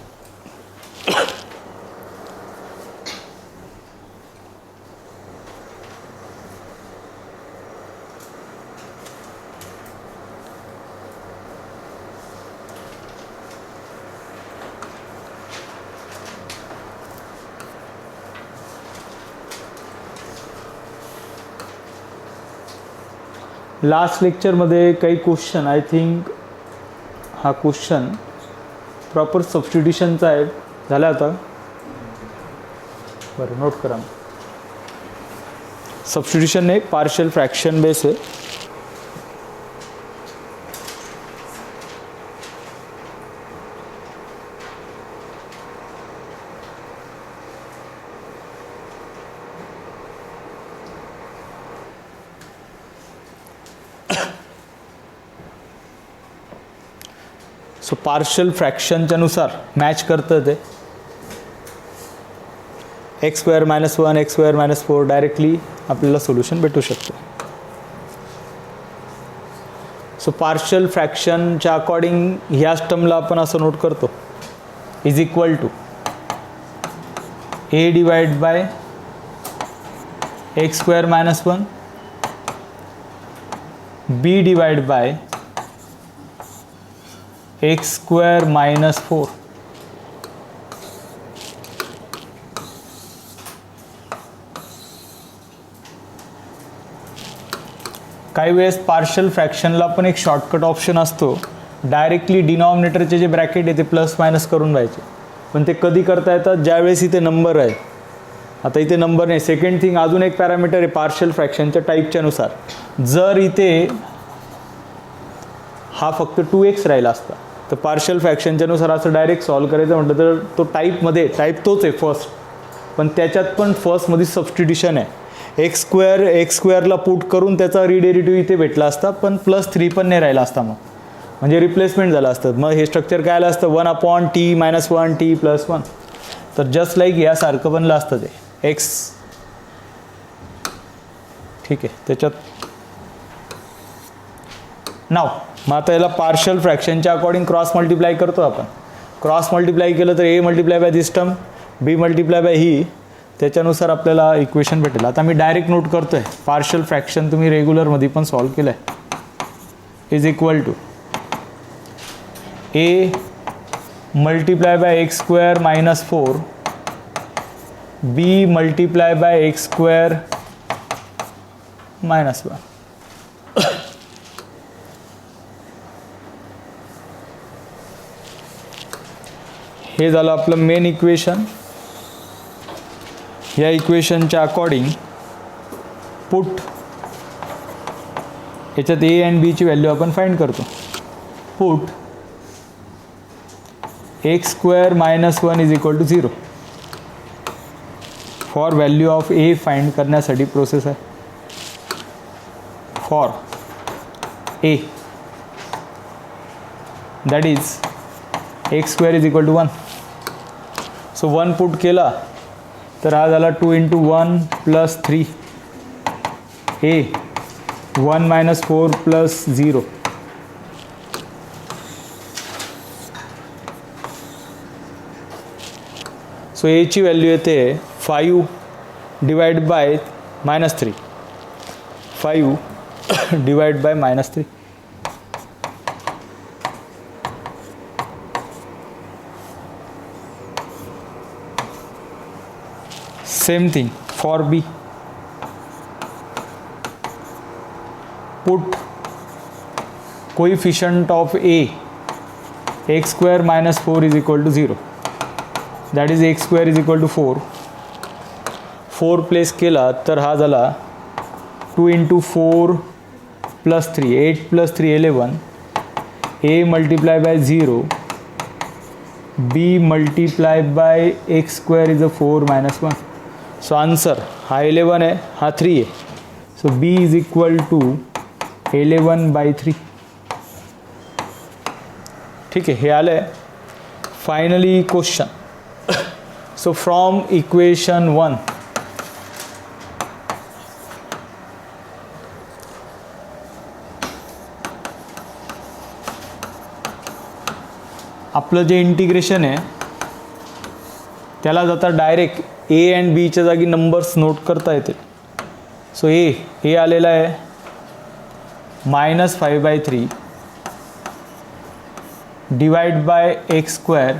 लास्ट लेक्चरमध्ये काही क्वेश्चन, आय थिंक हा क्वेश्चन प्रॉपर सबस्टिट्यूशनचा आहे, झाला होता. बरं नोट करा. सबस्टिट्यूशन एक पार्शियल फ्रॅक्शन बेस आहे. सो पार्शियल फ्रॅक्शनच्या नुसार मॅच करतं ते. x² - 1 x² - 4 डायरेक्टली आपल्याला सोल्युशन भेटू शकतं. सो पार्शियल फ्रॅक्शनच्या अकॉर्डिंग ह्या टर्मला आपण असं नोट करतो, is equal to a divide by x² - 1 b divide by x² - 4. काही वेळेस पार्शियल फ्रॅक्शनला पण एक शॉर्टकट ऑप्शन असतो, डायरेक्टली डिनॉमिनेटरचे जे ब्रॅकेट आहे ते प्लस मायनस करून व्हायचे. पण ते कधी करता येतात, ज्यावेळेस इथे नंबर आहे. आता इथे नंबर नाही. सेकंड थिंग, अजून एक पॅरामीटर आहे पार्शियल फ्रॅक्शनच्या टाईपच्या नुसार. जर इथे हा फक्त 2x राहिला असता तर पार्शियल फ्रॅक्शनच्या नुसार असं डायरेक्ट सॉल्व करायचं म्हटलं तर तो टाईप तोच आहे फर्स्ट, पण त्याच्यात पण फर्स्टमध्ये सबस्टिट्यूशन आहे. x² पुट करून त्याचा रिडेरिटिव्ह इथे भेटला असता, पण +3 पण नाही राहिला असता, मग म्हणजे रिप्लेसमेंट झालं असतं. मग हे स्ट्रक्चर काय आलं असतं, 1/t - 1 t + 1. तर जस्ट लाईक यासारखं बनलं असतं ते x. ठीक आहे, त्याच्यात नाव मग आता याला पार्शियल फ्रॅक्शनच्या अकॉर्डिंग क्रॉस मल्टिप्लाय करतो आपण. क्रॉस मल्टिप्लाय केलं तर a multiply by this term, b multiply by ही, त्याच्यानुसार आपल्याला इक्वेशन भेटेल. आता मी डायरेक्ट नोट करतो आहे. पार्शियल फ्रॅक्शन तुम्ही रेग्युलरमध्ये पण सॉल्व केलं आहे. Is equal to a multiply by x² - 4 b multiply by x² - 1. हे झालं आपलं मेन इक्वेशन. या इक्वेशनच्या अकॉर्डिंग पुट याच्यात ए अँड बीची व्हॅल्यू आपण फाइंड करतो. Put x² - 1 is equal to 0 for value of a find करण्यासाठी प्रोसेस आहे. For a that is x² is equal to 1. So 1 put केला तर हा झाला 2 × 1 + 3 a 1 - 4 + 0. सो एची व्हॅल्यू येते 5 divide by -3. 5 divide by -3. Same thing for B. Put coefficient of A x square minus 4 is equal to 0. That is x square is equal to 4. 4 place केला तर हा झाला 2 into 4 plus 3, 8 plus 3 11. A multiply by 0. B multiply by x square is a 4 minus 1. So answer हा 11 आहे, हा 3 आहे. So B is equal to 11/3. ठीक आहे, हे आलं आहे. Finally question. So from equation 1 आपलं जे इंटिग्रेशन आहे त्याला जाता डायरेक्ट ए अँड बीच्या जागी नंबर्स नोट करता येते. सो ए आलेला आहे -5/3 divide by x square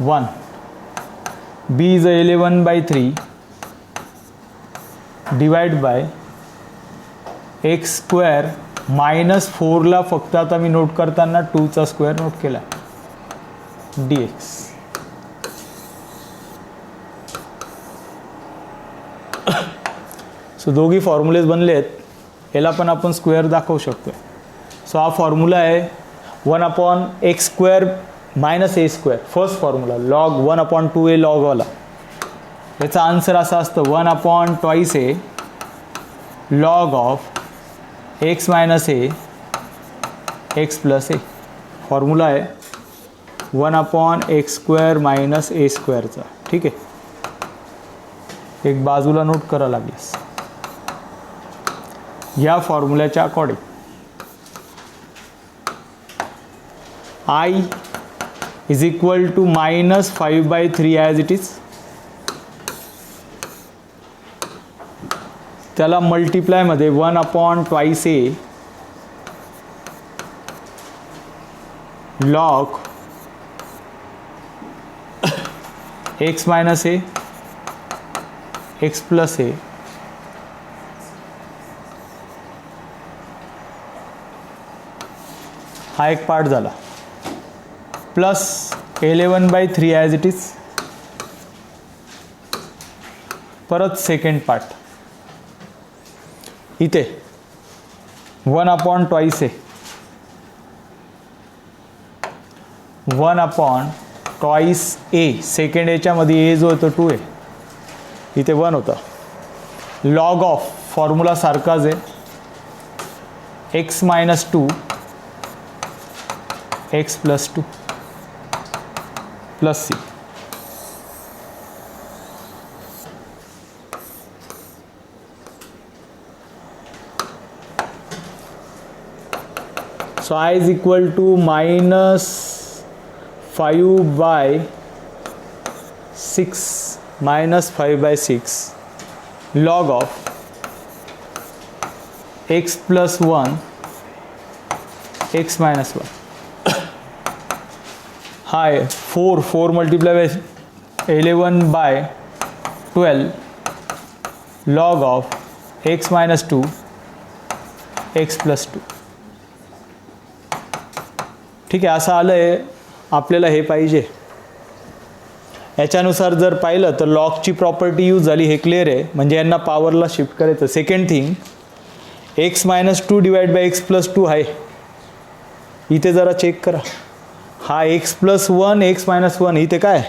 1. B is 11/3 divide by x square -4ला फक्त आता मी नोट करताना 2चा स्क्वेअर नोट केला dx. सो दोघी फॉर्म्युलेज बनले आहेत. याला पण आपण स्क्वेअर दाखवू शकतो. सो हा फॉर्म्युला आहे 1/x square minus a square. First formula log 1/2a लॉगवाला. याचा आन्सर असा असतं 1/2a log of x minus a x plus a. Formula आहे 1/x स्क्वेअर मायनस ए स्क्वेअरचा. ठीक आहे, एक बाजूला नोट करा लागेल. या फॉर्म्युल्याच्या according I is equal to -5/3 as it is. त्याला मल्टिप्लायमध्ये 1/2a log x minus a x plus a हा एक पार्ट झाला प्लस 11/3 ॲज इट इज. परत सेकंड पार्ट इथे 1/2a 1/2a. सेकंड याच्यामध्ये ए जो होतो 2a, इथे 1 होता. लॉग ऑफ फॉर्म्युला सारखाच आहे x minus 2 x plus 2 plus c. So I is equal to -5/6 -5/6 log of x plus 1 x minus 1. High 4 multiply by 11/12 log of x minus 2 x plus 2. ठीक आहे, असं आलं आहे. आपल्याला हे पाहिजे. याच्यानुसार जर पाहिलं तर लॉगची प्रॉपर्टी यूज झाली, हे क्लिअर आहे. म्हणजे यांना पॉवरला शिफ्ट करायचं. Second thing x minus 2 divide by x plus 2 आहे. इथे जरा चेक करा. हा x प्लस 1 x मायनस 1 इथे काय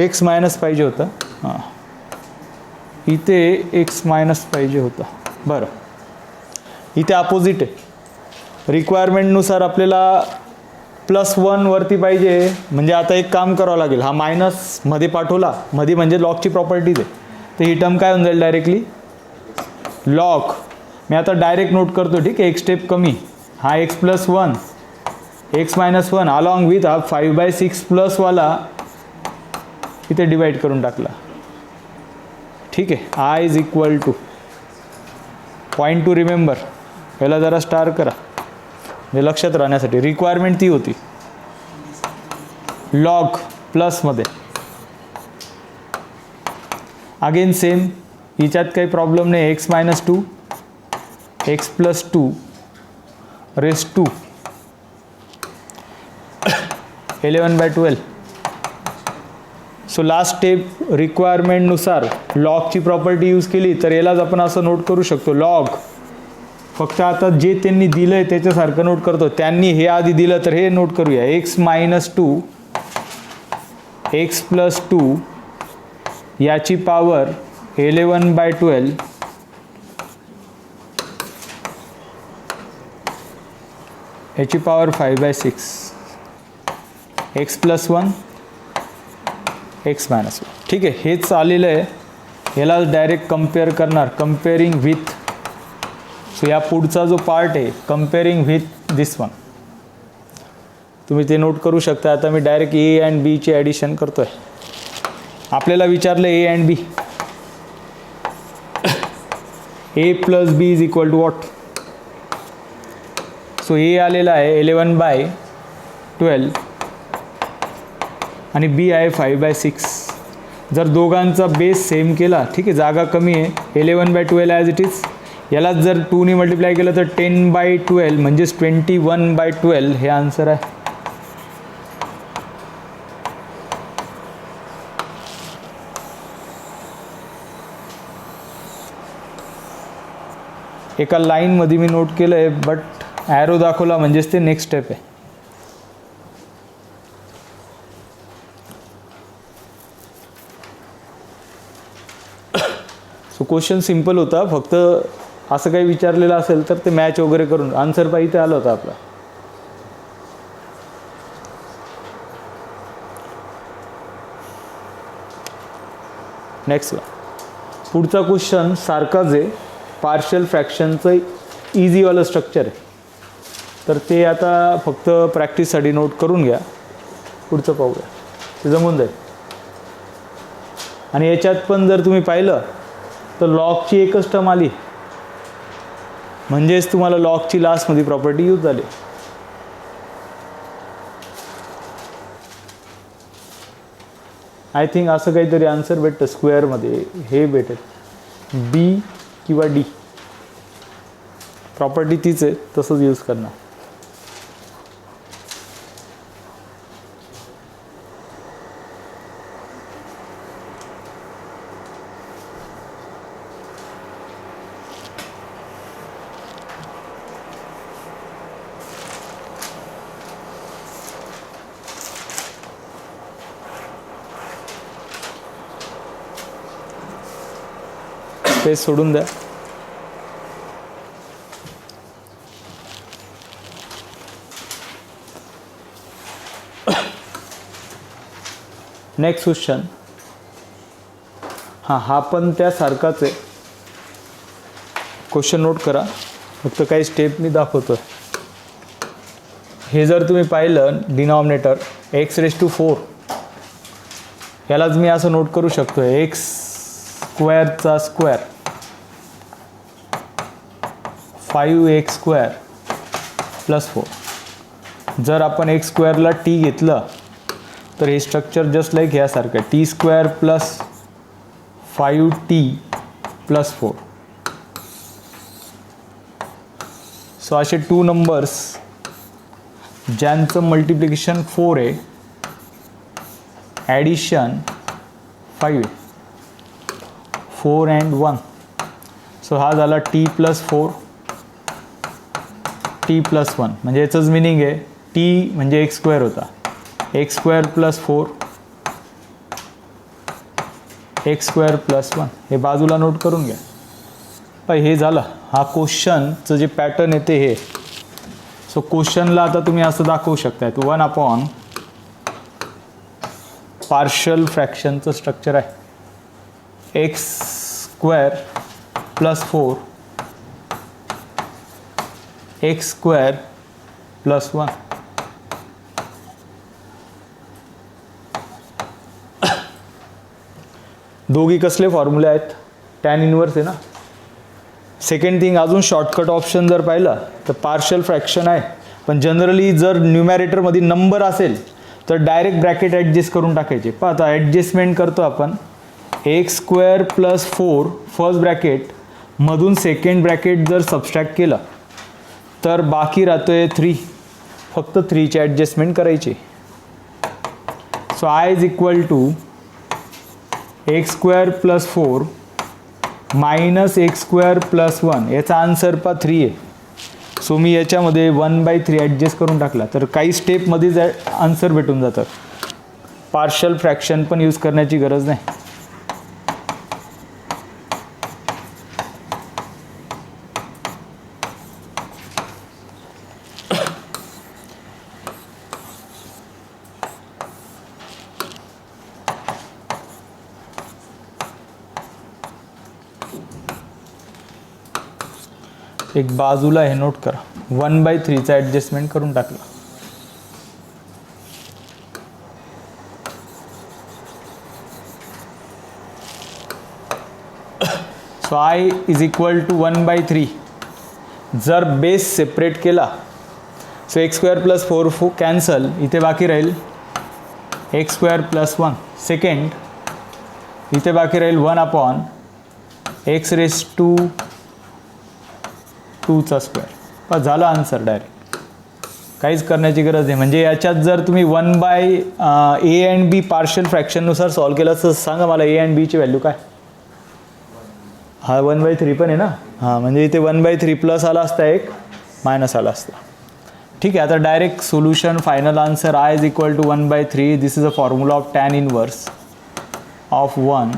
x मायनस पाहिजे होता. हां, इथे x मायनस पाहिजे होता. बरं, इथे अपोजिट आहे. रिक्वायरमेंटनुसार आपल्याला +1 वरती पाहिजे. म्हणजे आता एक काम करावं लागेल. हा मायनस मध्ये पाठवला, मध्ये म्हणजे लॉगची प्रॉपर्टीज आहे. तर ही टर्म काय होऊन जाईल डायरेक्टली लॉग. मी आता डायरेक्ट नोट करतो. ठीक आहे, एक स्टेप कमी. हा x plus 1 x minus one along with हा 5/6 प्लसवाला इथे डिवाइड करून टाकला. ठीक आहे. I is equal two point two remember, याला जरा स्टार करा म्हणजे लक्षात राहण्यासाठी. रिक्वायरमेंट ती होती लॉग प्लसमध्ये. अगेन सेम, हिच्यात काही प्रॉब्लेम नाही. X minus two x plus two raise to 11/12. So last step रिक्वायरमेंटनुसार लॉगची प्रॉपर्टी यूज केली तर यालाच आपण असं नोट करू शकतो लॉग. फक्त आता जे त्यांनी दिलं आहे त्याच्यासारखं नोट करतो. त्यांनी हे आधी दिलं तर हे नोट करूया. X minus two x plus to याची पॉवर 11/12 याची power 5/6 x plus one x minus one. ठीक आहे. हेच आलेलं आहे. ह्याला डायरेक्ट कम्पेअर करणार, कम्पेअरिंग विथ. सो या पुढचा जो पार्ट आहे कम्पेअरिंग विथ दिस वन, तुम्ही ते नोट करू शकता. आता मी डायरेक्ट ए अँड बीची ॲडिशन करतो आहे. आपल्याला विचारलं a and b, a plus b is equal to what. So a आलेला आहे 11/12 आणि बी आहे 5/6. जर दोघांचा बेस सेम केला, ठीक आहे, जागा कमी आहे, 11/12 ॲज इट इज. यालाच जर 2ने मल्टिप्लाय केलं तर 10/12 म्हणजेच 21/12 हे आन्सर आहे. एका लाईनमध्ये मी नोट केलं आहे, बट ॲरो दाखवला म्हणजेच ते नेक्स्ट स्टेप आहे. सो क्वेश्चन सिम्पल होता. फक्त असं काही विचारलेलं असेल तर ते मॅच वगैरे करून आन्सर पाहिजे आला होता आपला. नेक्स्ट पुढचा क्वेश्चन सारखाच आहे. पार्शियल फ्रॅक्शनचं इझीवालं स्ट्रक्चर आहे. तर ते आता फक्त प्रॅक्टिससाठी नोट करून घ्या. पुढचं पाहूया, ते जमून जाईल. आणि याच्यात पण जर तुम्ही पाहिलं तर लॉगची एकच टर्म आली, म्हणजेच तुम्हाला लॉगची लास्टमध्ये प्रॉपर्टी यूज झाली. आय थिंक असं काहीतरी आन्सर भेटतं स्क्वेअरमध्ये. हे भेटेल बी किंवा डी. प्रॉपर्टी तीच आहे, तसंच यूज करणार. स्पेस सोडून द्या. Next question. हा पण त्यासारखाच आहे. क्वेश्चन नोट करा, फक्त काही स्टेप मी दाखवतो. हे जर तुम्ही पाहिलं डिनॉमिनेटर x⁴, यालाच मी असं नोट करू शकतो एक्स स्क्वेअरचा स्क्वेअर 5x² + 4. जर आपण एक्स स्क्वेअरला टी घेतलं तर हे स्ट्रक्चर जस्ट लाईक ह्यासारखं आहे, t² + 5t + 4. सो असे 2 नंबर्स ज्यांचं मल्टिप्लिकेशन 4 आहे, ॲडिशन 5 आहे, 4 and 1. सो हा झाला t + 4 t + 1. म्हणजे याचंच मिनिंग आहे t म्हणजे x² होता, x² + 4 x² + 1. हे बाजूला नोट करून घ्या. हे झालं. हा क्वेश्चनचं जे पॅटर्न येते हे. सो क्वेश्चनला आता तुम्ही असं दाखवू शकताय 1/, पार्शियल फ्रॅक्शनचं स्ट्रक्चर आहे, x² + 4 x² + 1. दोघी कसले फॉर्म्युले आहेत, टॅन इनवर्स आहे ना. सेकंड थिंग, अजून शॉर्टकट ऑप्शन जर पाहिलं तर पार्शल फ्रॅक्शन आहे, पण जनरली जर न्यूमॅरेटरमध्ये नंबर असेल तर डायरेक्ट ब्रॅकेट ॲडजस्ट करून टाकायचे. पहा आता ॲडजस्टमेंट करतो आपण. X square plus 4 first bracket मधून सेकंड ब्रॅकेट जर सबस्ट्रॅक्ट केलं तर बाकी राहतोय 3. फक्त 3ची ॲडजस्टमेंट करायची. So I is equal to x square plus 4 minus x square plus 1. याचा आन्सर 3 आहे. सो मी याच्यामध्ये 1/3 ॲडजस्ट करून टाकला तर काही स्टेपमध्येच आन्सर भेटून जातात. पार्शल फ्रॅक्शन पण यूज करण्याची गरज नाही. एक बाजूला हे नोट करा, 1/3चा ॲडजस्टमेंट करून टाकला. So I is equal to 1/3. जर बेस सेपरेट केला so x square plus 4 cancel, इथे बाकी राहील एक्स स्क्वेअर प्लस 1. सेकंड, इथे बाकी राहील 1/x रेस टू 2चा स्क्वेअर. पण झालं आन्सर डायरेक्ट, काहीच करण्याची गरज नाही. म्हणजे याच्यात जर तुम्ही 1/a अँड b पार्शियल फ्रॅक्शननुसार सॉल्व केलं तर सांगा मला a अँड bची व्हॅल्यू काय. हा 1/3 पण आहे ना. हां, म्हणजे इथे 1/3 प्लस आला असता, एक मायनस आला असता. ठीक आहे, आता direct solution, final answer I is equal to 1/3. This is a formula of tan inverse of 1,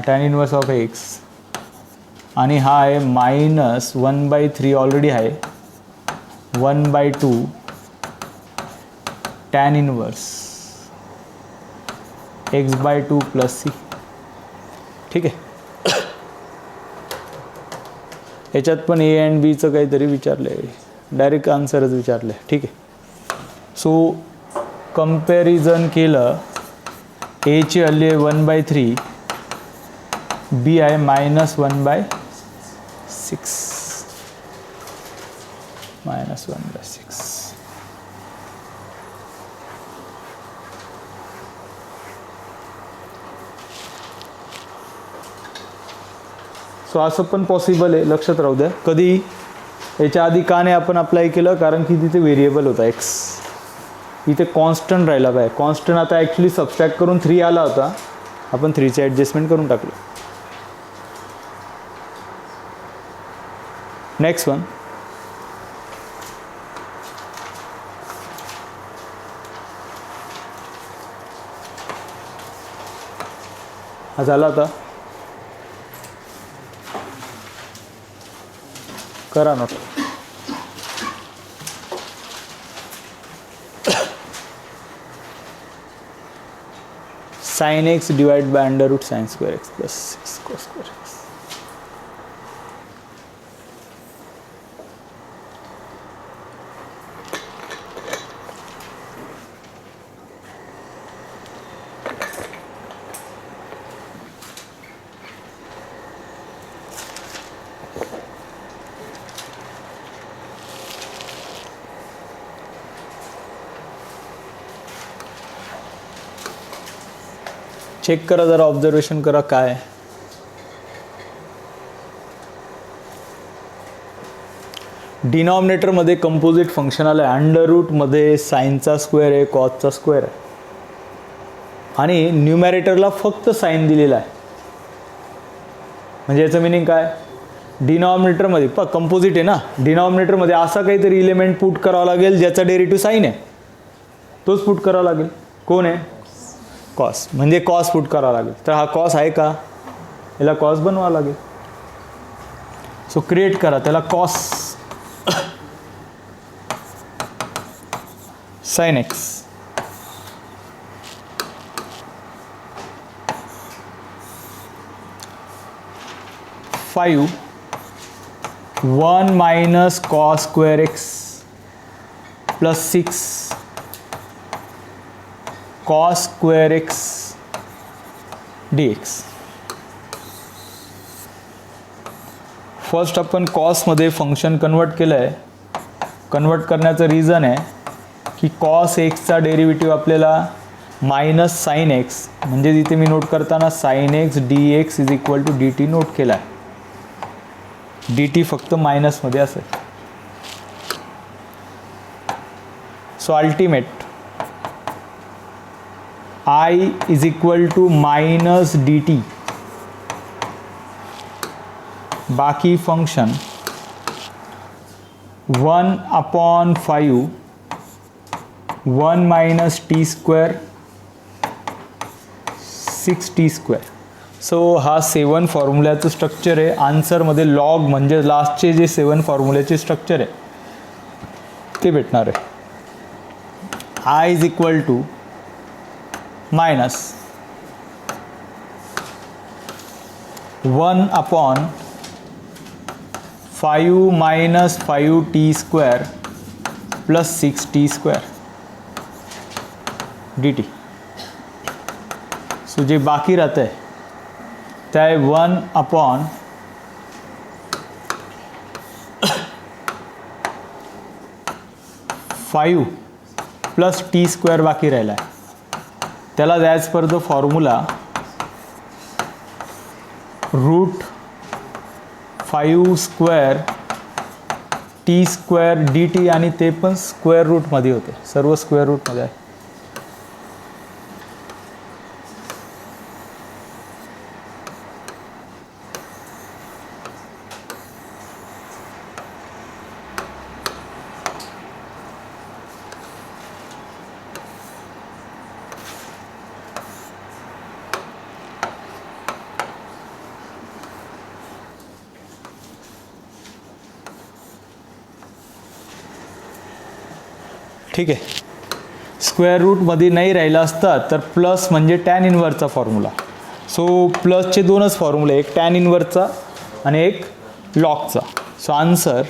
tan inverse of x, आणि हा आहे मायनस 1/3 ऑलरेडी आहे, 1/2 tan inverse x/2 plus c. ठीक आहे, याच्यात पण a अँड बीचं काहीतरी विचारलं आहे, डायरेक्ट आन्सरच विचारलं आहे. ठीक आहे, सो कंपॅरिझन केलं, एची व्हॅल्यू आहे 1/3, बी आहे -1/6, -1/6. सो असं पण पॉसिबल आहे, लक्षात राहू द्या. कधी याच्या आधी का नाही आपण अप्लाय केलं, कारण की तिथे व्हेरिएबल होता एक्स, इथे कॉन्स्टंट राहिला पाहिजे. कॉन्स्टंट आता ॲक्च्युली सबस्ट्रॅक्ट करून 3 आला होता, आपण 3चे ॲडजस्टमेंट करून टाकलं. नेक्स्ट वन, हा झाला आता, करा note. sin x divided by under root sin square x plus 6 cos square x. Check करा जरा, ऑब्झर्वेशन करा काय. डिनॉमिनेटरमध्ये कंपोजिट फंक्शन आलं आहे, अंडर रूटमध्ये साईनचा स्क्वेअर आहे, कॉसचा स्क्वेअर आहे, आणि न्यूमॅरेटरला फक्त साईन दिलेला आहे. म्हणजे याचं मिनिंग काय, डिनॉमिनेटरमध्ये कंपोजिट आहे ना, डिनॉमिनेटरमध्ये असा काहीतरी इलिमेंट पुट करावा लागेल ज्याचा डेरिव्हेटिव्ह साईन आहे, तोच पुट करावा लागेल. कोण आहे, कॉस. म्हणजे कॉस पुट करावा लागेल. तर हा कॉस आहे का, याला कॉस बनवावा लागेल. सो क्रिएट करा त्याला cos sine x. Five 1 minus cos square x plus 6 cos square x dx. First आपण कॉसमध्ये फंक्शन कन्वर्ट केलं आहे. कन्वर्ट करण्याचं रिझन आहे की कॉस एक्सचा डेरिव्हेटिव्ह आपल्याला मायनस साईन एक्स, म्हणजे तिथे मी नोट करताना sine x d x is equal to d t note केला आहे. डी टी फक्त मायनसमध्ये असेल. So ultimate I is equal to minus d t, बाकी function 1/5 1 minus t square 6t². So हा 7 फॉर्म्युल्याचं स्ट्रक्चर आहे. आन्सरमध्ये लॉग म्हणजे लास्टचे जे 7 फॉर्म्युल्याचे स्ट्रक्चर आहे ते भेटणार आहे. I is equal to minus 1/5 minus 5t² plus 6t² dt. So जे बाकी राहतं आहे ते आहे 1/5 प्लस t² बाकी राहिला आहे. त्याला as per the formula √5² t² dt, आणि ते पण स्क्वेअर रूटमध्ये होते, सर्व स्क्वेअर रूटमध्ये आहे. ठीक आहे. स्क्वेअर रूटमध्ये नाही राहिला असता तर प्लस म्हणजे टॅन इनवर्सचा फॉर्म्युला. सो प्लसचे दोनच फॉर्म्युले, एक टॅन इनवर्सचा आणि एक लॉगचा. So answer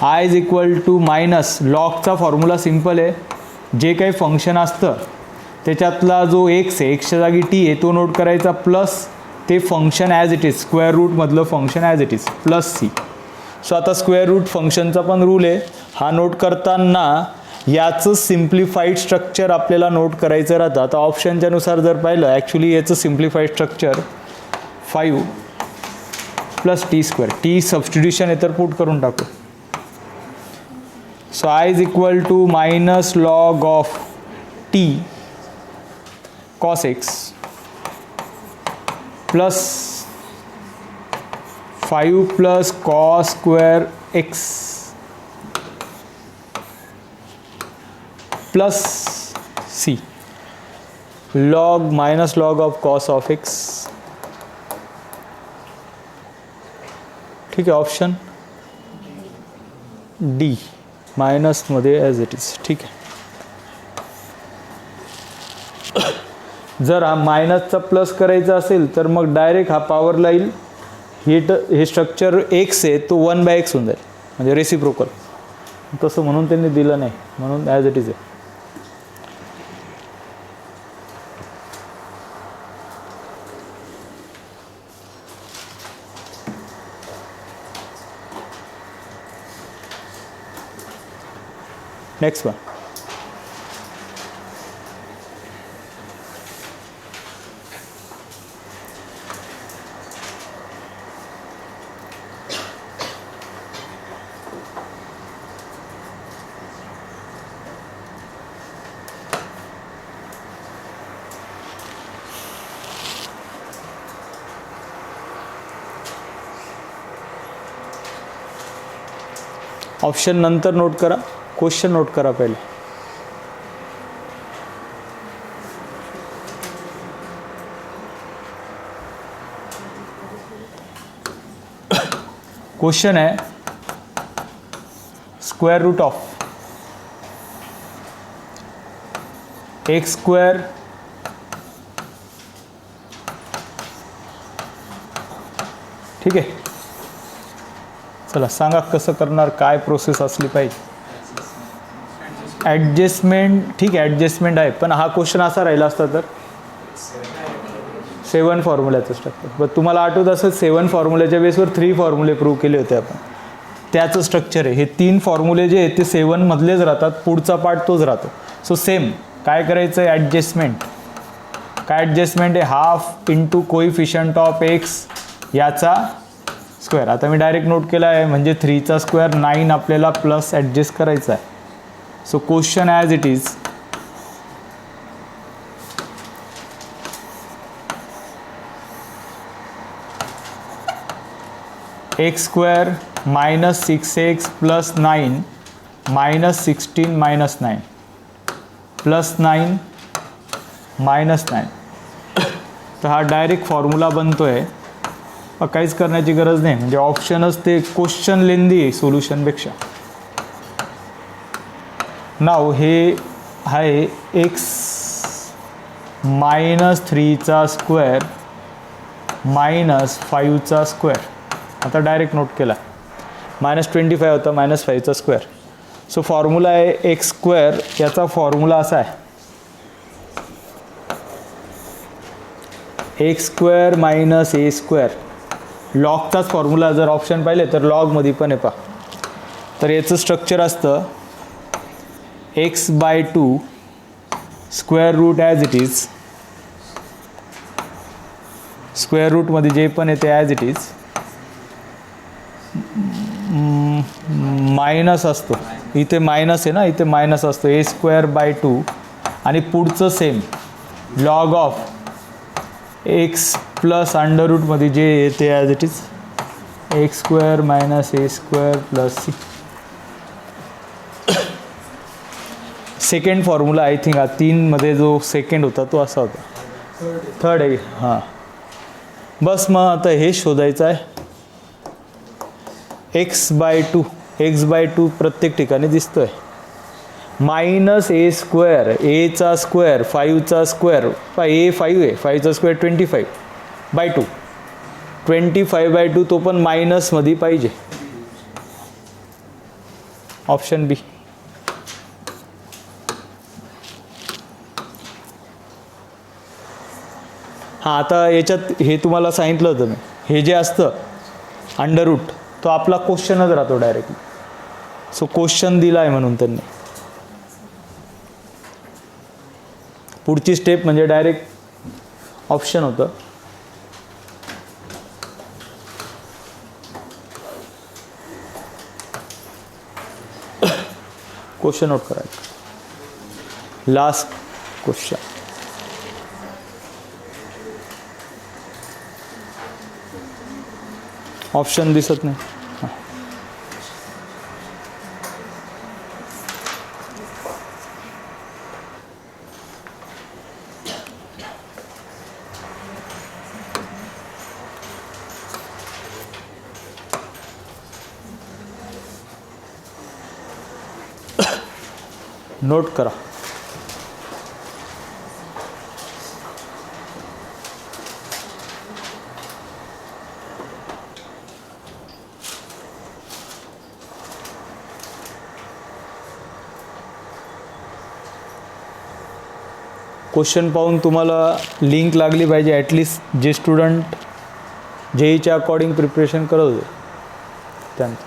I is equal to minus लॉगचा फॉर्म्युला सिम्पल आहे. जे काही फंक्शन असतं त्याच्यातला जो एक्स आहे, एक्सच्या जागी टी आहे, तो नोट करायचा प्लस ते function as it is, square रूटमधलं function as it is plus c. So आता स्क्वेअर रूट फंक्शनचा पण रूल आहे. हा नोट करताना याचं सिम्प्लिफाईड स्ट्रक्चर आपल्याला नोट करायचं राहतं. आता ऑप्शनच्या नुसार जर पाहिलं, ॲक्च्युली याचं simplified structure 5 plus t². T substitution आहे तर पुट करून टाकू. So I is equal to minus log of t cos x plus 5 plus cos square x plus c log minus log of cos of x. ठीक आहे. Option d मायनसमध्ये as it is. ठीक आहे. जर हा मायनसचा plus करायचा असेल तर मग डायरेक्ट हा पॉवरला येईल. हे स्ट्रक्चर एक्स आहे तो 1/x होऊन जाईल, म्हणजे रेसिप्रोकल. तसं म्हणून त्यांनी दिलं नाही, म्हणून ॲज इट इज आहे. Next one. ऑप्शन नंतर नोट करा, क्वेश्चन नोट करा पहिले. क्वेश्चन है स्क्वायर रूट ऑफ x², ठीक आहे. चला सांगा कसं करणार, काय प्रोसेस असली पाहिजे. ॲडजस्टमेंट, ठीक आहे ॲडजस्टमेंट आहे, पण हा क्वेश्चन असा राहिला असता तर 7 फॉर्म्युल्याचं स्ट्रक्चर. बट तुम्हाला आठवत असं 7 फॉर्म्युल्याच्या बेसवर 3 फॉर्म्युले प्रूव्ह केले होते आपण. त्याचं स्ट्रक्चर आहे. हे 3 फॉर्म्युले जे आहेत ते 7 मधलेच राहतात, पुढचा पार्ट तोच राहतो. सो सेम काय करायचं आहे, ॲडजस्टमेंट. काय ॲडजस्टमेंट आहे, half into coefficient of x याचा स्क्वेअर. आता मी डायरेक्ट नोट केला आहे, म्हणजे 3चा स्क्वेअर 9 आपल्याला प्लस ॲडजस्ट करायचा आहे. So question as it is x square minus 6x plus 9 minus 16 minus 9 plus 9 minus 9. तर हा डायरेक्ट फॉर्म्युला बनतो आहे. काहीच करण्याची गरज नाही, म्हणजे ऑप्शनच ते क्वेश्चन लेंदी आहे सोल्युशनपेक्षा. नाव हे आहे एक्स मायनस 3चा स्क्वेअर मायनस 5चा स्क्वेअर. आता डायरेक्ट नोट केला, -25 होता -5चा स्क्वेअर. सो फॉर्म्युला आहे एक्स स्क्वेअर. याचा फॉर्म्युला असा आहे, x square minus a square. लॉगचाच फॉर्म्युला जर ऑप्शन पाहिले तर लॉगमध्ये पण आहे पहा. तर याचं स्ट्रक्चर असतं x/2 square root as it is. Square रूटमध्ये जे पण आहे ते ॲज इट इज मायनस असतो. इथे मायनस आहे ना, इथे मायनस असतो a²/2 आणि पुढचं same log of x plus under रूटमध्ये जे येते as it is x² minus a² plus c. Second formula I think हा 3मध्ये जो सेकंड होता तो असा होता. थर्ड आहे हां. बस मग आता हे शोधायचं आहे. x/2 प्रत्येक ठिकाणी दिसतोय. मायनस a², एचा स्क्वेअर 5चा स्क्वेअर. ए 5 आहे, 5चा स्क्वेअर 25/2. 25/2 तो पण मायनसमध्ये पाहिजे. ऑप्शन बी. हां, आता याच्यात हे तुम्हाला सांगितलं होतं मी, हे जे असतं अंडर रूट तो आपला क्वेश्चनच राहतो डायरेक्टली. सो क्वेश्चन दिला आहे म्हणून त्यांनी. पुढची स्टेप म्हणजे डायरेक्ट ऑप्शन होतं. क्वेश्चन नोट करायचं. Last question. ऑप्शन दिसत नाही. नोट करा. क्वेश्चन पाहून तुम्हाला लिंक लागली पाहिजे. ॲटलिस्ट जे स्टुडंट जेईच्या अकॉर्डिंग प्रिपरेशन करत होते त्यांचं.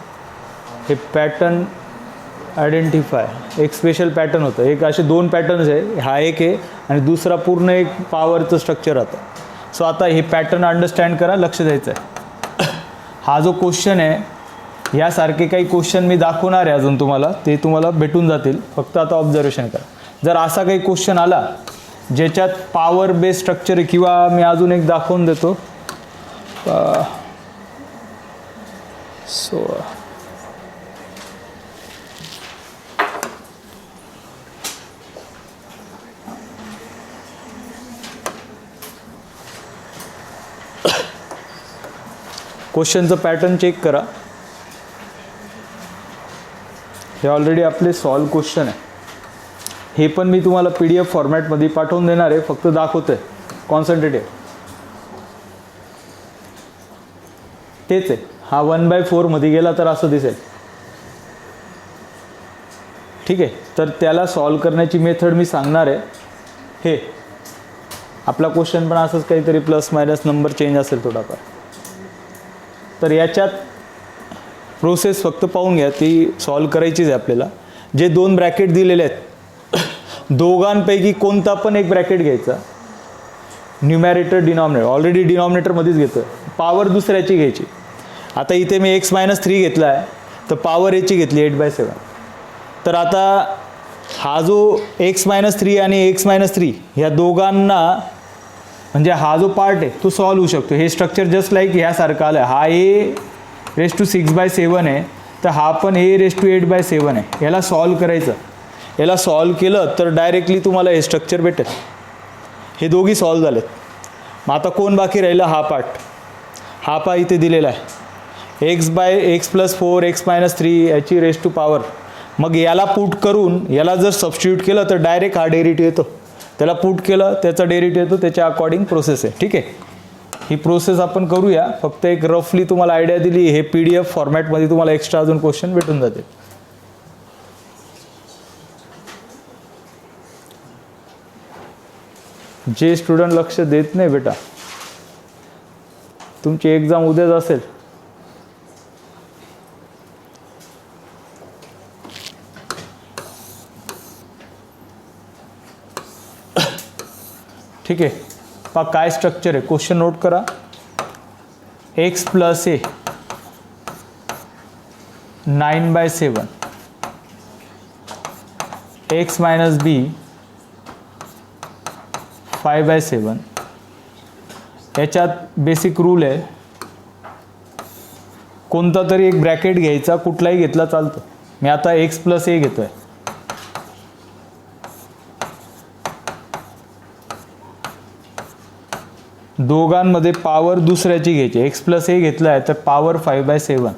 हे पॅटर्न आयडेंटिफाय एक स्पेशल पॅटर्न होतं. एक असे 2 पॅटर्न्स आहे, हा एक आहे आणि दुसरा पूर्ण एक पॉवरचं स्ट्रक्चर राहतं. सो आता हे पॅटर्न अंडरस्टँड करा, लक्ष द्यायचं आहे. हा जो क्वेश्चन आहे, यासारखे काही क्वेश्चन मी दाखवणार आहे अजून तुम्हाला, ते तुम्हाला भेटून जातील. फक्त आता ऑब्झर्वेशन करा. जर असा काही क्वेश्चन आला ज्याच्यात पॉवर बेस्ड स्ट्रक्चर आहे, किंवा मी अजून एक दाखवून देतो. सो क्वेश्चनचं पॅटर्न चेक करा. हे ऑलरेडी आपले सॉल्व क्वेश्चन आहे. हे पण मी तुम्हाला PDF फॉर्मॅटमध्ये पाठवून देणार आहे, फक्त दाखवतो आहे. कॉन्सन्ट्रेटिव्ह तेच आहे. हा 1/4 मध्ये गेला तर असं दिसेल. ठीक आहे, तर त्याला सॉल्व करण्याची मेथड मी सांगणार आहे. हे आपला क्वेश्चन पण असंच काहीतरी प्लस मायनस नंबर चेंज असेल थोडाफार. तर याच्यात प्रोसेस फक्त पाहून घ्या, ती सॉल्व करायचीच आहे आपल्याला. जे 2 ब्रॅकेट दिलेले आहेत दोघांपैकी कोणता पण एक ब्रॅकेट घ्यायचा, न्यूमॅरेटर डिनॉमिनेटर, ऑलरेडी डिनॉमिनेटरमध्येच घेतो आहे, पॉवर दुसऱ्याची घ्यायची. आता इथे मी x-3 घेतला आहे तर पॉवर याची घेतली 8/7. तर आता हा जो x-3 आणि x-3 ह्या दोघांना म्हणजे हा जो पार्ट आहे तो सॉल्व होऊ शकतो. हे स्ट्रक्चर जस्ट लाईक ह्यासारखं आलं. हा a⁻6/7 आहे तर हा पण a⁻8/7 आहे. याला सॉल्व करायचं. याला सॉल्व केलं तर डायरेक्टली तुम्हाला हे स्ट्रक्चर भेटेल. हे दोघी सॉल्व झालेत. मग आता कोण बाकी राहिलं? हा पार्ट. हा पा इथे दिलेला आहे x/x+4 x-3 याची रेस टू पॉवर. मग याला पुट करून याला जर सबस्टिट्यूट केलं तर डायरेक्ट हा डेरिव्हेटिव्ह येतो. त्याला पुट केलं त्याचा डेरिव्हेटिव्ह येतो. त्याच्या अकॉर्डिंग प्रोसेस आहे. ठीक आहे, ही प्रोसेस आपण करूया. फक्त एक रफली तुम्हाला आयडिया दिली. हे PDF फॉर्मॅटमध्ये तुम्हाला एक्स्ट्रा अजून क्वेश्चन भेटून जाते. जे स्टुडंट लक्ष देत नाही बेटा, तुमची एक्झाम उद्याच असेल. ठीक आहे, पहा काय स्ट्रक्चर आहे. क्वेश्चन नोट करा. x+a 9/7 x-b 5/7. याच्यात बेसिक रूल आहे, कोणता तरी एक ब्रॅकेट घ्यायचा, कुठलाही घेतला चालतं. मी आता x+a घेतोय. दोघांमध्ये पॉवर दुसऱ्याची घ्यायची. x+a घेतला आहे तर पॉवर 5/7.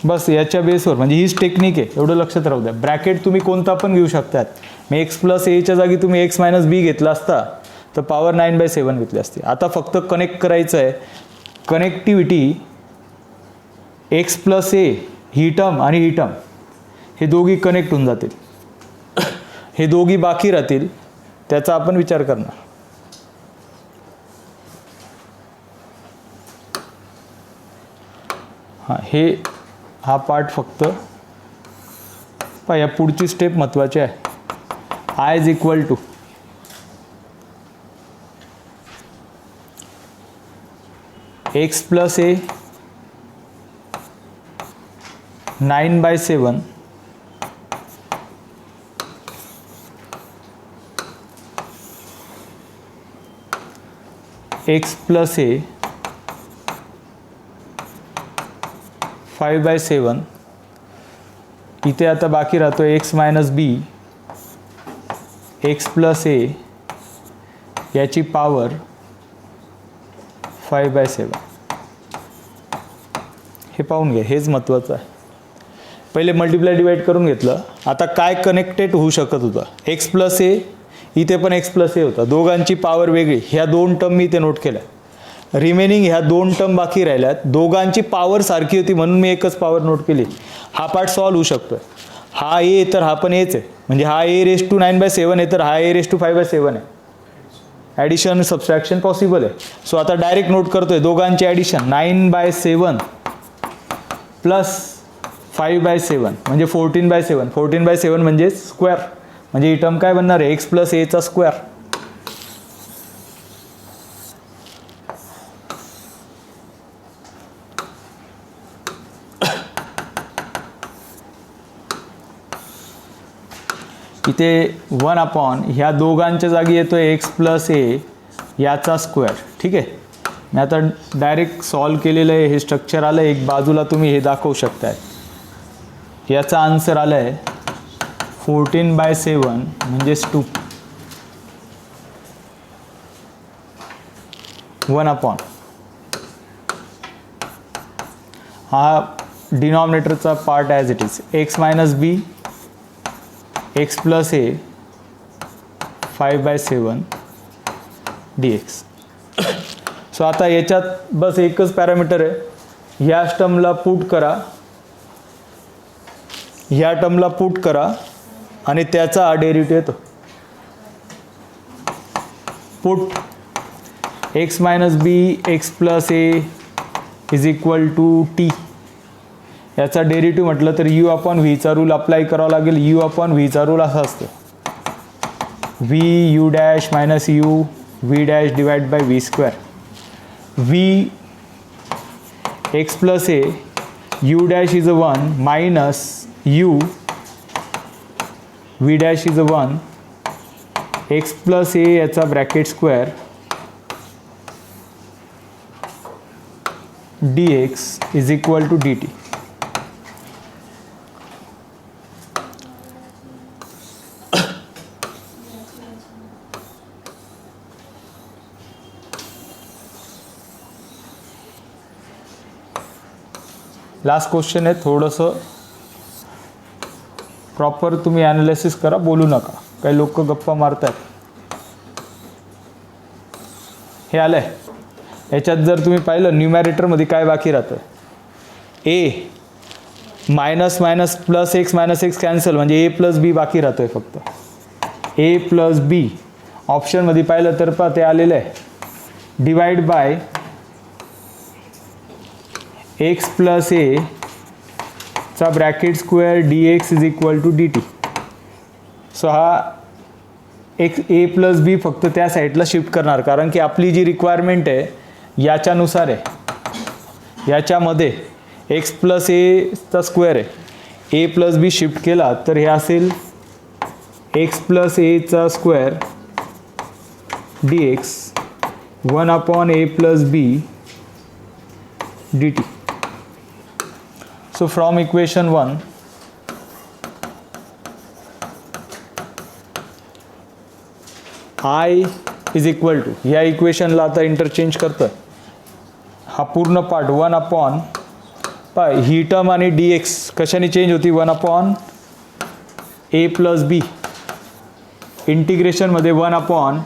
बस याच्या बेसवर, म्हणजे हीच टेक्निक आहे, एवढं लक्षात राहू द्या. ब्रॅकेट तुम्ही कोणता पण घेऊ शकतात. मी x+a जागी तुम्ही x-b घेतला असता तर पॉवर 9/7 घेतली असते. आता फक्त कनेक्ट करायचं आहे. कनेक्टिव्हिटी x+a ही टर्म आणि ही टर्म हे दोघी कनेक्ट होऊन जातील. हे दोघी बाकी राहतील, त्याचा आपण विचार करणार. हा पार्ट फक्त पहा. या पुढची स्टेप महत्त्वाची आहे. I = x+a 9/7 x+a 5/7. इथे आता बाकी राहतो x-b x+a याची पॉवर 5/7. हे पाहून घ्या, हेच महत्त्वाचं आहे. पहिले मल्टिप्लाय डिवाइड करून घेतलं. आता काय कनेक्टेड होऊ शकत होतं? x+a, इथे पण x+a होता. दोघांची पॉवर वेगळी. ह्या 2 टर्म मी इथे नोट केल्या. रिमेनिंग ह्या 2 टर्म बाकी राहिल्यात. दोघांची पॉवर सारखी होती म्हणून मी एकच पॉवर नोट केली. हा पार्ट सॉल्व होऊ शकतो. हा a तर हा पण aच आहे. म्हणजे हा a⁻9/7 आहे तर हा a⁻5/7 आहे. ॲडिशन सबस्ट्रॅक्शन पॉसिबल आहे. सो आता डायरेक्ट नोट करतोय दोघांची ॲडिशन. 9/7 प्लस 5/7 म्हणजे 14/7. 14/7 म्हणजे स्क्वेअर. म्हणजे ही टर्म काय बनणार आहे? x+a चा स्क्वेअर. इथे 1/, ह्या दोघांच्या जागी येतोय x+a याचा स्क्वेअर. ठीक आहे, मी आता डायरेक्ट सॉल्व केलेलं आहे. हे स्ट्रक्चर आलं एक बाजूला, तुम्ही हे दाखवू शकताय. याचा आन्सर आलं आहे 14/7 म्हणजेच 2. 1/, हा डिनॉमिनेटरचा part as it is. x-b x+a 5/7 dx. So आता याच्यात बस एकच पॅरामीटर आहे. ह्या टर्मला पुट करा, ह्या टर्मला पुट करा आणि त्याचा डेरिव्हेटिव्ह येतो. Put x minus b x plus a is equal to t. याचा डेरिव्हेटिव्ह म्हटलं तर यू अपॉन व्हीचा रूल अप्लाय करावा लागेल. यू अपॉन व्हीचा रूल असा असतो, v u dash minus u v dash divide by v square. V x plus a u dash is uh 1 minus u v dash is uh 1 x plus a याचा bracket square d x is equal to d T. Last question आहे, थोडंसं proper तुम्ही analysis करा, बोलू नका. काही लोक गप्पा मारतात. हे आलं आहे. याच्यात जर तुम्ही पाहिलं न्यूमॅरेटरमध्ये काय बाकी राहतं, a minus minus plus x cancel, म्हणजे ए प्लस बी बाकी राहतो आहे फक्त. ए प्लस बी ऑप्शनमध्ये पाहिलं तर पहा ते आलेलं आहे, divide by x plus a चा bracket square d x is equal to d t. So हा एक्स ए प्लस बी फक्त त्या साईडला शिफ्ट करणार, कारण की आपली जी रिक्वायरमेंट आहे याच्यानुसार आहे. याच्यामध्ये एक्स प्लस एचा स्क्वेअर आहे, ए प्लस बी शिफ्ट केला तर हे असेल एक्स प्लस एचा square d x 1 upon a plus b d t. So from equation 1, I is equal to, या इक्वेशनला आता इंटरचेंज करतो. हा पूर्ण पार्ट 1 अपॉन पाय ही टर्म आणि डी एक्स कशाने चेंज होती, 1 अपॉन ए प्लस बी इंटिग्रेशनमध्ये 1 upon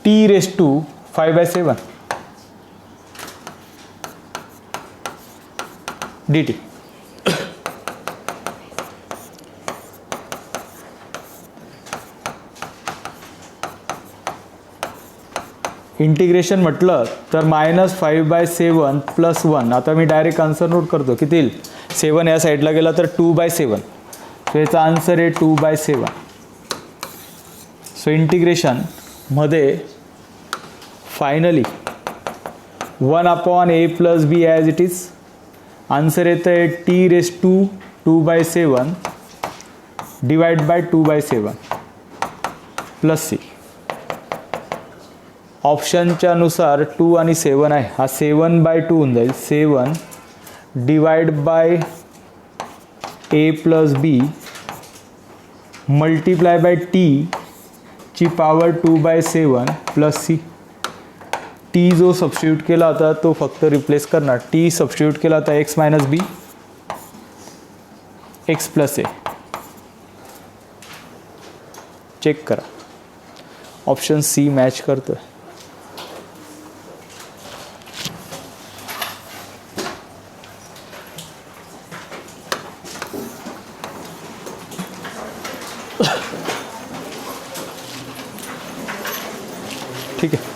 t raise to 5/7 d t. Integration म्हटलं तर -5/7 प्लस 1. आता मी डायरेक्ट आन्सर नोट करतो, किती येईल, 7 या साईडला गेला तर 2/7. सो याचा आन्सर आहे 2/7. सो इंटिग्रेशनमध्ये finally 1 upon a plus b as it is. Answer येतं आहे t raise to 2/7 divide by 2/7 plus c. ऑप्शनच्या नुसार 2 आणि 7 आहे, हा 7/2 होऊन जाईल. 7 divide by a plus b multiply by t ची पॉवर 2/7 प्लस सी. टी जो सबस्टिट्यूट केला होता तो फक्त रिप्लेस करणार. टी सबस्टिट्यूट केला होता x minus b x plus ए. चेक करा, ऑप्शन सी मॅच करतो. ठीक आहे.